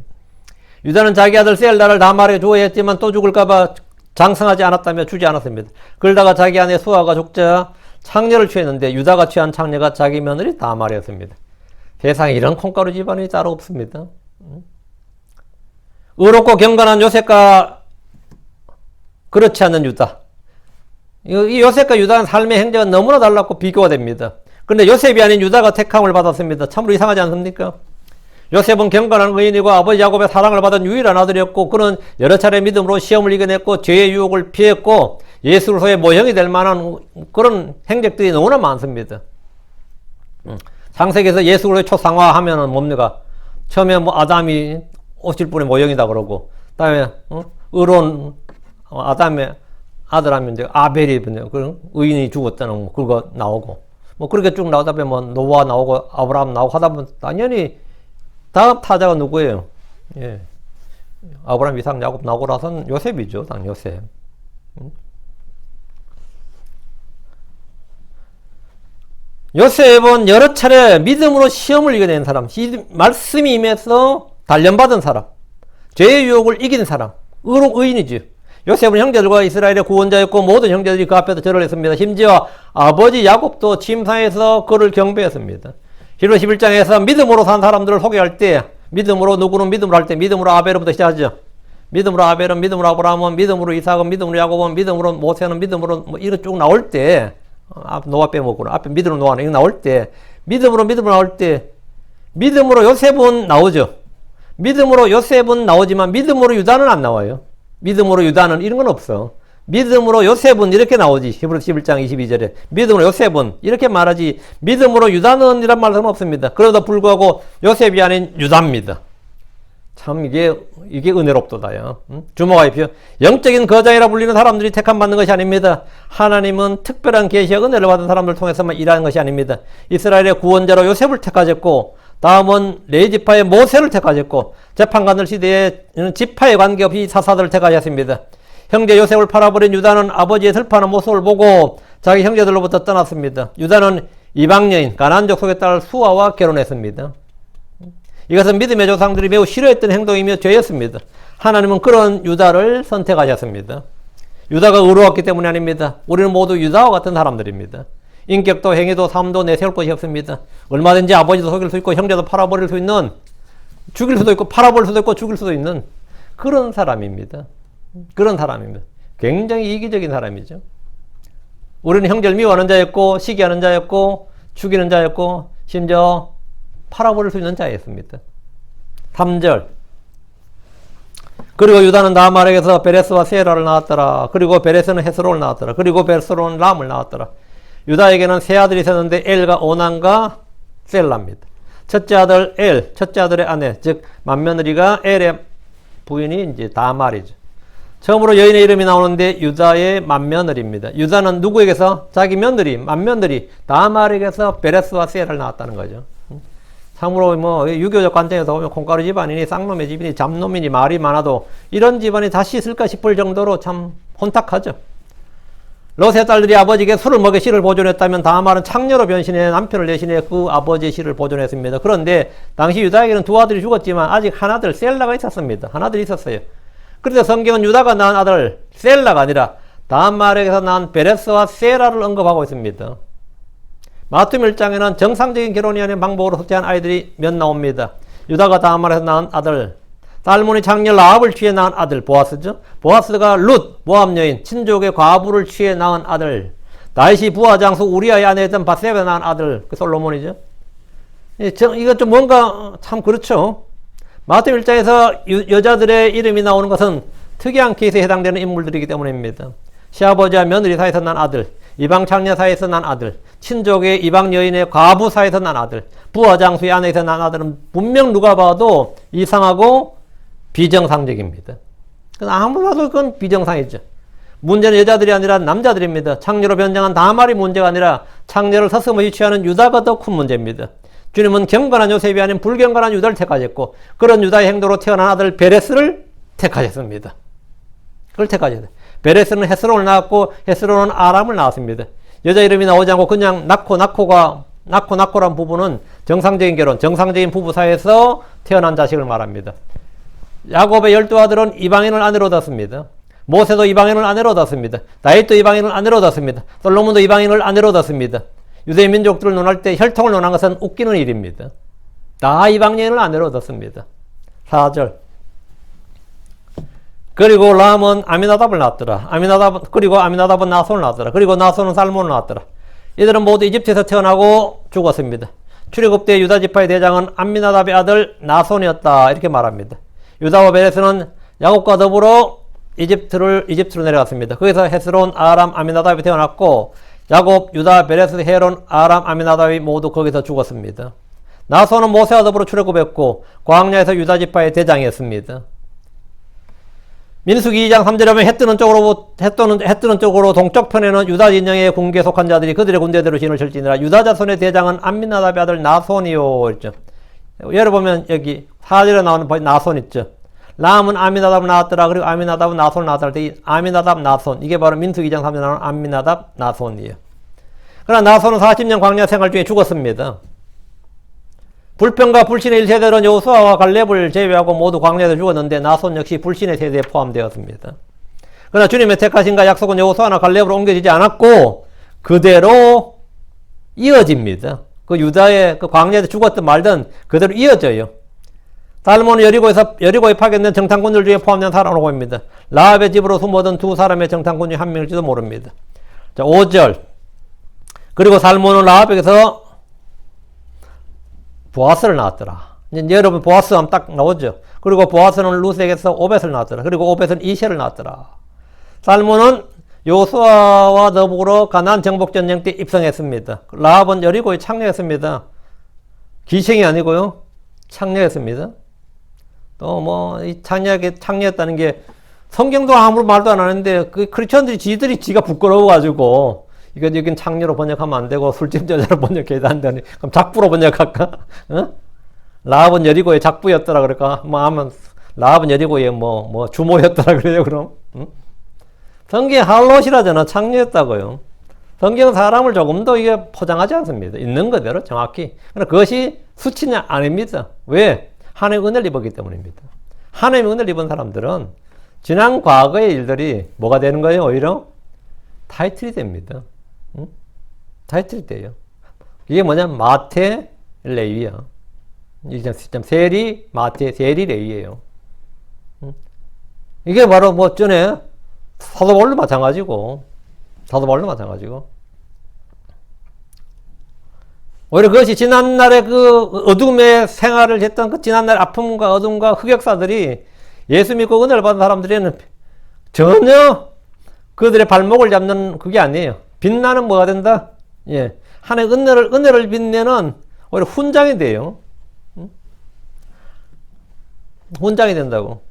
유다는 자기 아들 셀라를 다말에게 주어야 했지만 또 죽을까봐 장성하지 않았다며 주지 않았습니다. 그러다가 자기 아내 수아가 죽자 창녀를 취했는데 유다가 취한 창녀가 자기 며느리 다말이었습니다. 세상에 이런 콩가루 집안이 따로 없습니다. 의롭고 경건한 요셉과 그렇지 않는 유다. 이 요셉과 유다는 삶의 행적은 너무나 달랐고 비교가 됩니다. 그런데 요셉이 아닌 유다가 택함을 받았습니다. 참으로 이상하지 않습니까? 요셉은 경건한 의인이고 아버지 야곱의 사랑을 받은 유일한 아들이었고 그는 여러 차례 믿음으로 시험을 이겨냈고 죄의 유혹을 피했고 예수 그리스도의 모형이 될 만한 그런 행적들이 너무나 많습니다. 창세기에서 예수 그리스도의 초상화하면은 뭡니까? 처음에 뭐 아담이 오실분의 모형이다 그러고 그다음에 의로운 아담의 아들하면 이제 아벨이 그런 의인이 죽었다는 그거 나오고 뭐 그렇게 쭉 나오다 보면 뭐 노아 나오고 아브라함 나오고 하다 보면 당연히 다음 타자가 누구예요? 예. 아브라함, 이삭, 야곱 나오고 나서는 요셉이죠. 당 요셉. 요셉은 여러 차례 믿음으로 시험을 이겨낸 사람, 말씀이 임해서 단련받은 사람, 죄의 유혹을 이긴 사람, 의인이지. 요셉은 형제들과 이스라엘의 구원자였고 모든 형제들이 그 앞에서 절을 했습니다. 심지어 아버지 야곱도 침상에서 그를 경배했습니다. 히브리 11장에서 믿음으로 산 사람들을 소개할 때 믿음으로 누구는 믿음으로 할 때 믿음으로 아벨부터 시작하죠. 믿음으로 아벨은 믿음으로 아브라함은 믿음으로 이삭은 믿음으로 야곱은 믿음으로 모세는 믿음으로 뭐 이거 쭉 나올 때 노아 빼먹구나. 앞에 믿음으로 노아는 이거 나올 때 믿음으로 나올 때 믿음으로 요셉은 나오죠. 믿음으로 요셉은 나오지만 믿음으로 유다는 안 나와요. 믿음으로 유다는 이런 건 없어. 믿음으로 요셉은 이렇게 나오지. 히브리서 11장 22절에 믿음으로 요셉은 이렇게 말하지 믿음으로 유다는 이란 말은 없습니다. 그러다 불구하고 요셉이 아닌 유다입니다. 참 이게 은혜롭도다요. 주목하십시오. 영적인 거장이라 불리는 사람들이 택함 받는 것이 아닙니다. 하나님은 특별한 계시와 은혜를 받은 사람들을 통해서만 일하는 것이 아닙니다. 이스라엘의 구원자로 요셉을 택하셨고 다음은 레위지파의 모세를 택하셨고 재판관들 시대에는 지파에 관계없이 사사들을 택하셨습니다. 형제 요셉을 팔아버린 유다는 아버지의 슬퍼하는 모습을 보고 자기 형제들로부터 떠났습니다. 유다는 이방 여인 가나안족 속의 딸 수아와 결혼했습니다. 이것은 믿음의 조상들이 매우 싫어했던 행동이며 죄였습니다. 하나님은 그런 유다를 선택하셨습니다. 유다가 의로웠기 때문이 아닙니다. 우리는 모두 유다와 같은 사람들입니다. 인격도 행위도 삶도 내세울 것이 없습니다. 얼마든지 아버지도 속일 수 있고 형제도 팔아버릴 수 있는 죽일 수도 있고 팔아버릴 수도 있고 죽일 수도 있는 그런 사람입니다. 그런 사람입니다. 굉장히 이기적인 사람이죠. 우리는 형제를 미워하는 자였고 시기하는 자였고 죽이는 자였고 심지어 팔아버릴 수 있는 자였습니다. 3절 그리고 유다는 다말에게서 베레스와 세라를 낳았더라. 그리고 베레스는 헤스론을 낳았더라. 그리고 베스론은 람을 낳았더라. 유다에게는 세 아들이 있었는데 엘과 오난과 셀라입니다. 첫째 아들 첫째 아들의 아내 즉 맏며느리가 엘의 부인이 이제 다말이죠. 처음으로 여인의 이름이 나오는데 유다의 맏며느리입니다. 유다는 누구에게서? 자기 며느리, 맏며느리 다말에게서 베레스와 셀을 낳았다는 거죠. 참으로 뭐 유교적 관점에서 보면 콩가루 집안이니 쌍놈의 집이니 잡놈이니 말이 많아도 이런 집안이 다시 있을까 싶을 정도로 참 혼탁하죠. 롯의 딸들이 아버지에게 술을 먹여 씨를 보존했다면 다말은 창녀로 변신해 남편을 대신해 그 아버지의 씨를 보존했습니다. 그런데 당시 유다에게는 두 아들이 죽었지만 아직 한 아들 셀라가 있었습니다. 한 아들이 있었어요. 그런데 성경은 유다가 낳은 아들 셀라가 아니라 다말에게서 낳은 베레스와 세라를 언급하고 있습니다. 마태복음 1장에는 정상적인 결혼이 아닌 방법으로 흑태한 아이들이 몇 나옵니다. 유다가 다말에서 낳은 아들, 살몬이 장녀 라합을 취해 낳은 아들 보아스죠. 보아스가 룻, 모압 여인, 친족의 과부를 취해 낳은 아들, 다윗이 부하 장수 우리아의 아내였던 바세바에 낳은 아들, 그 솔로몬이죠. 이거 좀 뭔가 참 그렇죠. 마태복음 1장에서 여자들의 이름이 나오는 것은 특이한 케이스에 해당되는 인물들이기 때문입니다. 시아버지와 며느리 사이에서 난 아들, 이방 장녀 사이에서 난 아들, 친족의 이방 여인의 과부 사이에서 난 아들, 부하 장수의 아내에서 난 아들은 분명 누가 봐도 이상하고 비정상적입니다. 아무리 봐도 그건 비정상이죠. 문제는 여자들이 아니라 남자들입니다. 창녀로 변장한 다말이 문제가 아니라 창녀를 서슴없이 취하는 유다가 더 큰 문제입니다. 주님은 경건한 요셉이 아닌 불경건한 유다를 택하셨고 그런 유다의 행동으로 태어난 아들 베레스를 택하셨습니다. 그걸 택하셨어요. 베레스는 헤스론을 낳았고 헤스론은 아람을 낳았습니다. 여자 이름이 나오지 않고 그냥 나코라는 부부는 정상적인 결혼, 정상적인 부부 사이에서 태어난 자식을 말합니다. 야곱의 12아들은 이방인을 아내로 얻었습니다. 모세도 이방인을 아내로 얻었습니다. 다윗도 이방인을 아내로 얻었습니다. 솔로몬도 이방인을 아내로 얻었습니다. 유대 민족들을 논할 때 혈통을 논한 것은 웃기는 일입니다. 다 이방인을 아내로 얻었습니다. 4절. 그리고 람은 아미나답을 낳았더라. 그리고 아미나답은 나손을 낳았더라. 그리고 나손은 살몬을 낳았더라. 이들은 모두 이집트에서 태어나고 죽었습니다. 출애굽 때 유다 지파의 대장은 아미나답의 아들 나손이었다. 이렇게 말합니다. 유다와 베레스는 야곱과 더불어 이집트로 내려갔습니다. 거기서 헤스론, 아람, 아미나답이 태어났고 야곱, 유다, 베레스, 헤론, 아람, 아미나답이 모두 거기서 죽었습니다. 나손은 모세와 더불어 출애굽했고 광야에서 유다 지파의 대장이었습니다. 민수기 2장 3절에 보면 해 뜨는 쪽으로 동쪽편에는 유다 진영의 군계에 속한 자들이 그들의 군대대로 진을 칠지니라. 유다 자손의 대장은 암미나답의 아들 나손이요. 그랬죠. 열어보면 여기 4절에 나오는 나손 있죠. 람은 아미나답을 낳았더라. 그리고 아미나답은 나손을 낳았더라. 아미나답 나손. 이게 바로 민수기 2장 3절에 나오는 아미나답 나손이에요. 그러나 나손은 40년 광야 생활 중에 죽었습니다. 불평과 불신의 1세대는 여호수아와 갈렙을 제외하고 모두 광야에서 죽었는데 나손 역시 불신의 세대에 포함되었습니다. 그러나 주님의 택하신가 약속은 여호수아나 갈렙으로 옮겨지지 않았고 그대로 이어집니다. 그 유다의 그 광야에서 죽었든 말든 그대로 이어져요. 살몬은 여리고에 파견된 정탐꾼들 중에 포함된 사람으로 보입니다. 라합의 집으로 숨어든 두 사람의 정탐꾼 중 한 명일지도 모릅니다. 자, 5절. 그리고 살몬은 라합에게서 보아스를 낳았더라. 이제 여러분 보아스 하면 딱 나오죠. 그리고 보아스는 룻에게서 오벳을 낳았더라. 그리고 오벳은 이셀을 낳았더라. 살몬은 요수아와 더불어 가나안 정복 전쟁 때 입성했습니다. 라합은 여리고에 창녀였습니다. 기생이 아니고요. 창녀였습니다. 또 뭐 이 창녀였다는 게 성경도 아무런 말도 안 하는데 그 크리스천들이 지가 부끄러워가지고 여긴 창녀로 번역하면 안 되고 술집 여자로 번역해야 한다니. 그럼 작부로 번역할까? 어? 라합은 여리고의 작부였더라 그럴까? 뭐 하면 라합은 여리고의 뭐 주모였더라 그래요 그럼? 응? 성경에 할롯이라잖아. 창녀였다고요. 성경은 사람을 조금 더 이게 포장하지 않습니다. 있는 그대로 정확히. 그러나 그것이 수치냐 아닙니다. 왜? 하나님의 은혜를 입었기 때문입니다. 하나님의 은혜를 입은 사람들은 지난 과거의 일들이 뭐가 되는 거예요? 오히려 타이틀이 됩니다. 응? 타이틀이 돼요. 이게 뭐냐면 마태, 레위야. 세리, 마태, 세리, 레위예요. 응? 이게 바로 뭐 전에 사도 바울도 마찬가지고 오히려 그것이 지난날의 그 어둠의 생활을 했던 그 지난날 아픔과 어둠과 흑역사들이 예수 믿고 은혜를 받은 사람들에는 전혀 그들의 발목을 잡는 그게 아니에요. 빛나는 뭐가 된다? 예. 하나님의 은혜를 빛내는 오히려 훈장이 돼요. 응? 훈장이 된다고.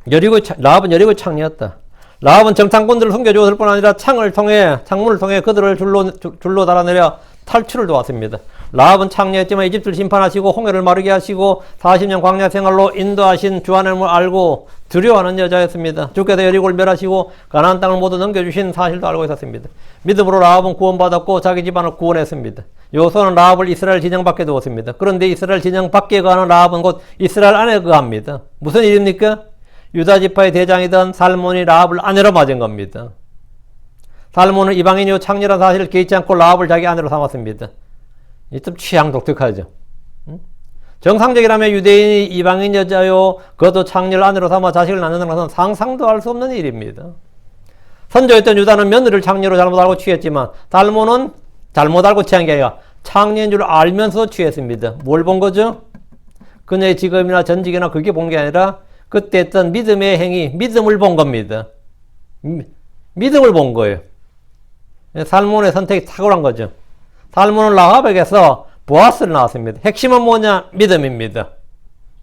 라합은 여리고의 창녀였다. 라합은 정탐꾼들을 숨겨주었을 뿐 아니라 창문을 통해 그들을 줄로 달아내려 탈출을 도왔습니다. 라합은 창녀였지만 이집트를 심판하시고 홍해를 마르게 하시고 40년 광야 생활로 인도하신 주 하나님을 알고 두려워하는 여자였습니다. 주께서 여리고를 멸하시고 가나안 땅을 모두 넘겨주신 사실도 알고 있었습니다. 믿음으로 라합은 구원받았고 자기 집안을 구원했습니다. 여호수아는 라합을 이스라엘 진영 밖에 두었습니다. 그런데 이스라엘 진영 밖에 거하는 라합은 곧 이스라엘 안에 거합니다. 무슨 일입니까? 유다 지파의 대장이던 살몬이 라합을 아내로 맞은 겁니다. 살몬은 이방인이요 창녀란 사실을 개의치 않고 라합을 자기 아내로 삼았습니다. 이 좀 취향 독특하죠. 정상적이라면 유대인이 이방인 여자요 그것도 창녀를 아내로 삼아 자식을 낳는 것은 상상도 할 수 없는 일입니다. 선조였던 유다는 며느리를 창녀로 잘못 알고 취했지만 살몬은 잘못 알고 취한 게 아니라 창녀인 줄 알면서 취했습니다. 뭘 본 거죠? 그녀의 직업이나 전직이나 그게 본 게 아니라 그때 했던 믿음의 행위, 믿음을 본 겁니다. 믿음을 본 거예요. 살몬의 선택이 탁월한 거죠. 살몬은 라합에게서 보아스를 낳았습니다. 핵심은 뭐냐? 믿음입니다.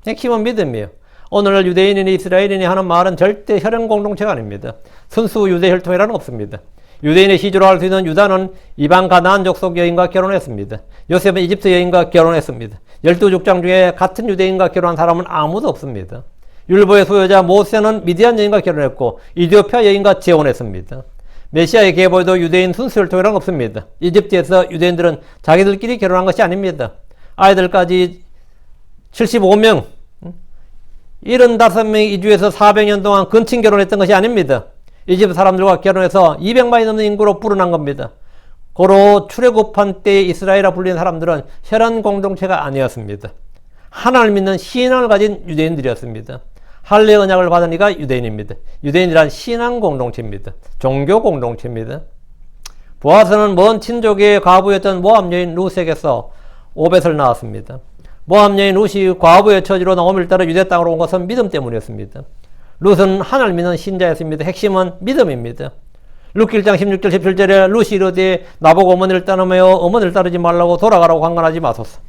핵심은 믿음이에요. 오늘날 유대인이니 이스라엘인이 하는 말은 절대 혈연 공동체가 아닙니다. 순수 유대 혈통이라는 없습니다. 유대인의 시주로 할 수 있는 유다는 이방 가나안 족속 여인과 결혼했습니다. 요셉은 이집트 여인과 결혼했습니다. 12족장 중에 같은 유대인과 결혼한 사람은 아무도 없습니다. 율법의 소유자 모세는 미디안 여인과 결혼했고 이디오피아 여인과 재혼했습니다. 메시아의 계보에도 유대인 순수 혈통이란 없습니다. 이집트에서 유대인들은 자기들끼리 결혼한 것이 아닙니다. 아이들까지 75명, 75명이 이주해서 400년 동안 근친 결혼했던 것이 아닙니다. 이집트 사람들과 결혼해서 200만이 넘는 인구로 불어난 겁니다. 고로 출애굽한 때의 이스라엘이라 불리는 사람들은 혈연 공동체가 아니었습니다. 하나님을 믿는 신앙을 가진 유대인들이었습니다. 할례 언약을 받은 이가 유대인입니다. 유대인이란 신앙 공동체입니다. 종교 공동체입니다. 보아스는 먼 친족의 과부였던 모압 여인 루스에게서 오벳을 낳았습니다. 모압 여인 루시 과부의 처지로 나오미를 따라 유대 땅으로 온 것은 믿음 때문이었습니다. 룻은 하나님을 믿는 신자였습니다. 핵심은 믿음입니다. 룻기 1장 16절 17절에 룻이 이르되 나보고 어머니를 떠나며 어머니를 따르지 말라고 돌아가라고 강간하지 마소서.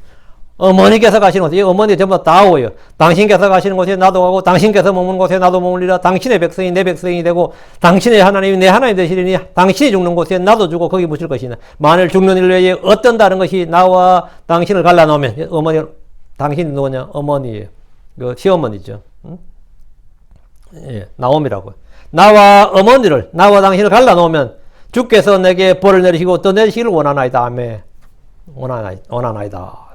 어머니께서 가시는 곳에, 어머니 전부 다 오요. 당신께서 가시는 곳에 나도 가고, 당신께서 머무는 곳에 나도 머물리라. 당신의 백성이 내 백성이 되고, 당신의 하나님이 내 하나님 되시리니, 당신이 죽는 곳에 나도 죽고 거기 묻힐 것이나, 만일 죽는 일 외에 어떤 다른 것이 나와 당신을 갈라놓으면, 어머니, 당신이 누구냐? 어머니예요. 그 시어머니죠. 응? 예, 나옴이라고. 나와 당신을 갈라놓으면, 주께서 내게 벌을 내리시고 또 내리시기를 원하나이다. 아멘. 원하나이다.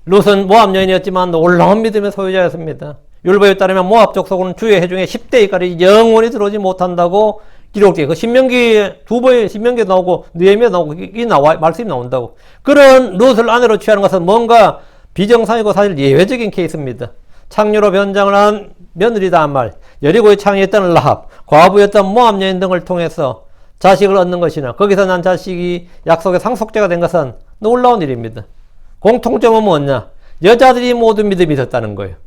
룻은 모압 여인이었지만 놀라운 믿음의 소유자였습니다. 율법에 따르면 모압 족속은 주의 해중에 10대 이까지 영원히 들어오지 못한다고 기록되어 그 신명기 두 번의 신명기 나오고 느헤미야 나오고 말씀이 나온다고. 그런 룻을 아내로 취하는 것은 뭔가 비정상이고 사실 예외적인 케이스입니다. 창녀로 변장을 한 며느리다 한 말, 여리고의 창녀였던 라합, 과부였던 모압 여인 등을 통해서 자식을 얻는 것이나 거기서 난 자식이 약속의 상속자가 된 것은 놀라운 일입니다. 공통점은 뭐냐? 여자들이 모두 믿음이 있었다는 거예요.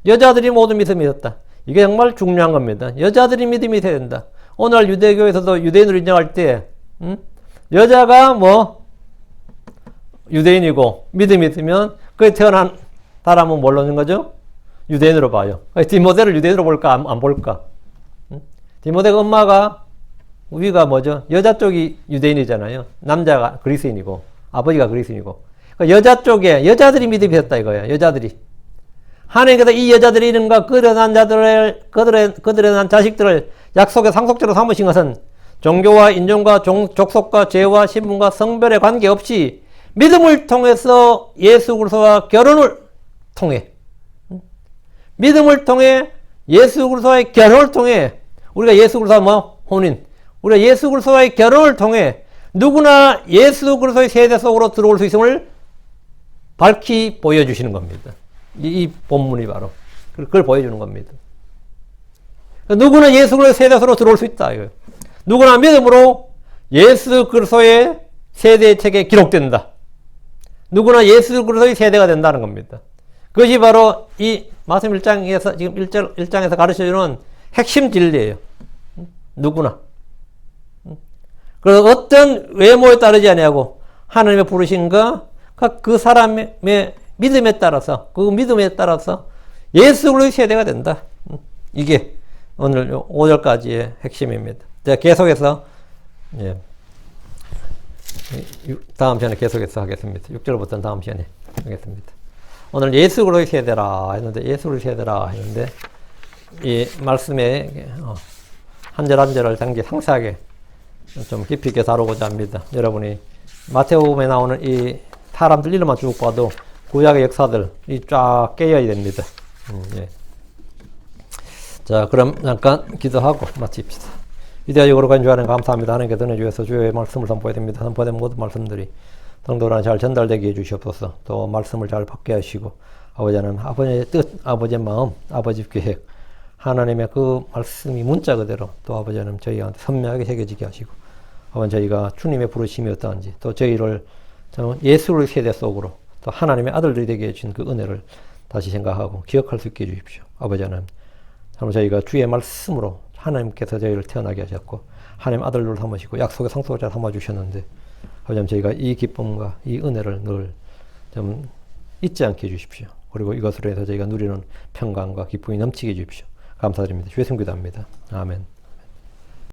여자들이 모두 믿음이 있었다. 이게 정말 중요한 겁니다. 여자들이 믿음이 있어야 된다. 오늘 유대교에서도 유대인으로 인정할 때 여자가 유대인이고 믿음이 있으면 그에 태어난 사람은 뭘로 하는 거죠? 유대인으로 봐요. 디모데를 유대인으로 볼까 안 볼까? 디모데가 엄마가 우리가 뭐죠? 여자 쪽이 유대인이잖아요. 남자가 그리스인이고 아버지가 그리스인이고 여자 쪽에 여자들이 믿음이 있었다 이거야. 여자들이 하나님께서 이 여자들이 이른가 그들의 난 자식들을 약속의 상속자로 삼으신 것은 종교와 인종과 족속과 죄와 신분과 성별에 관계없이 믿음을 통해서 예수 그리스도와 결혼을 통해 믿음을 통해 예수 그리스도와의 결혼을 통해 우리가 예수 그리스도와 혼인 우리가 예수 그리스도와의 결혼을 통해 누구나 예수 그리스도의 세대 속으로 들어올 수 있음을 밝히 보여주시는 겁니다. 이 본문이 바로 그걸 보여주는 겁니다. 누구나 예수 그리스도의 세대 속으로 들어올 수 있다. 이거예요. 누구나 믿음으로 예수 그리스도의 세대의 책에 기록된다. 누구나 예수 그리스도의 세대가 된다는 겁니다. 그것이 바로 이 마태복음 1장에서 지금 1장에서 가르쳐주는 핵심 진리예요. 누구나. 그래서 어떤 외모에 따르지 아니하고 하나님의 부르신가 그 사람의 믿음에 따라서 그 믿음에 따라서 예수 그리스도의 세대가 된다. 이게 오늘 5절까지의 핵심입니다. 자, 계속해서 예, 다음 시간에 계속해서 하겠습니다. 6절부터는 다음 시간에 하겠습니다. 오늘 예수 그리스도의 세대라 했는데 예수 그리스도의 세대라 했는데 이 말씀에 한 절 한 절을 당기 상세하게 좀 깊이 있게 다루고자 합니다. 여러분이 마태복음에 나오는 이 사람들 이름만 쭉 봐도 구약의 역사들이 쫙 깨어야 됩니다. 예. 자, 그럼 잠깐 기도하고 마칩시다. 위대하고 거룩한 주 하나님 감사합니다. 하나님께 전해주셔서 주의 말씀을 선포해야 됩니다. 선포된 모든 말씀들이 성도들한테 잘 전달되게 해주시옵소서. 또 말씀을 잘 받게 하시고 아버지 하나님, 아버지의 뜻, 아버지의 마음, 아버지 계획 하나님의 그 말씀이 문자 그대로 또 아버지 하나님 저희한테 선명하게 새겨지게 하시고 아버지 저희가 주님의 부르심이 어떠한지 또 저희를 예수의 세대 속으로 또 하나님의 아들들이 되게 해주신 그 은혜를 다시 생각하고 기억할 수 있게 해주십시오. 아버지 하나님, 저희가 주의 말씀으로 하나님께서 저희를 태어나게 하셨고 하나님 아들로 삼으시고 약속의 상속자 삼아주셨는데 아버지 저희가 이 기쁨과 이 은혜를 늘 좀 잊지 않게 해주십시오. 그리고 이것으로 해서 저희가 누리는 평강과 기쁨이 넘치게 해주십시오. 감사드립니다. 주의 성기도합니다. 아멘.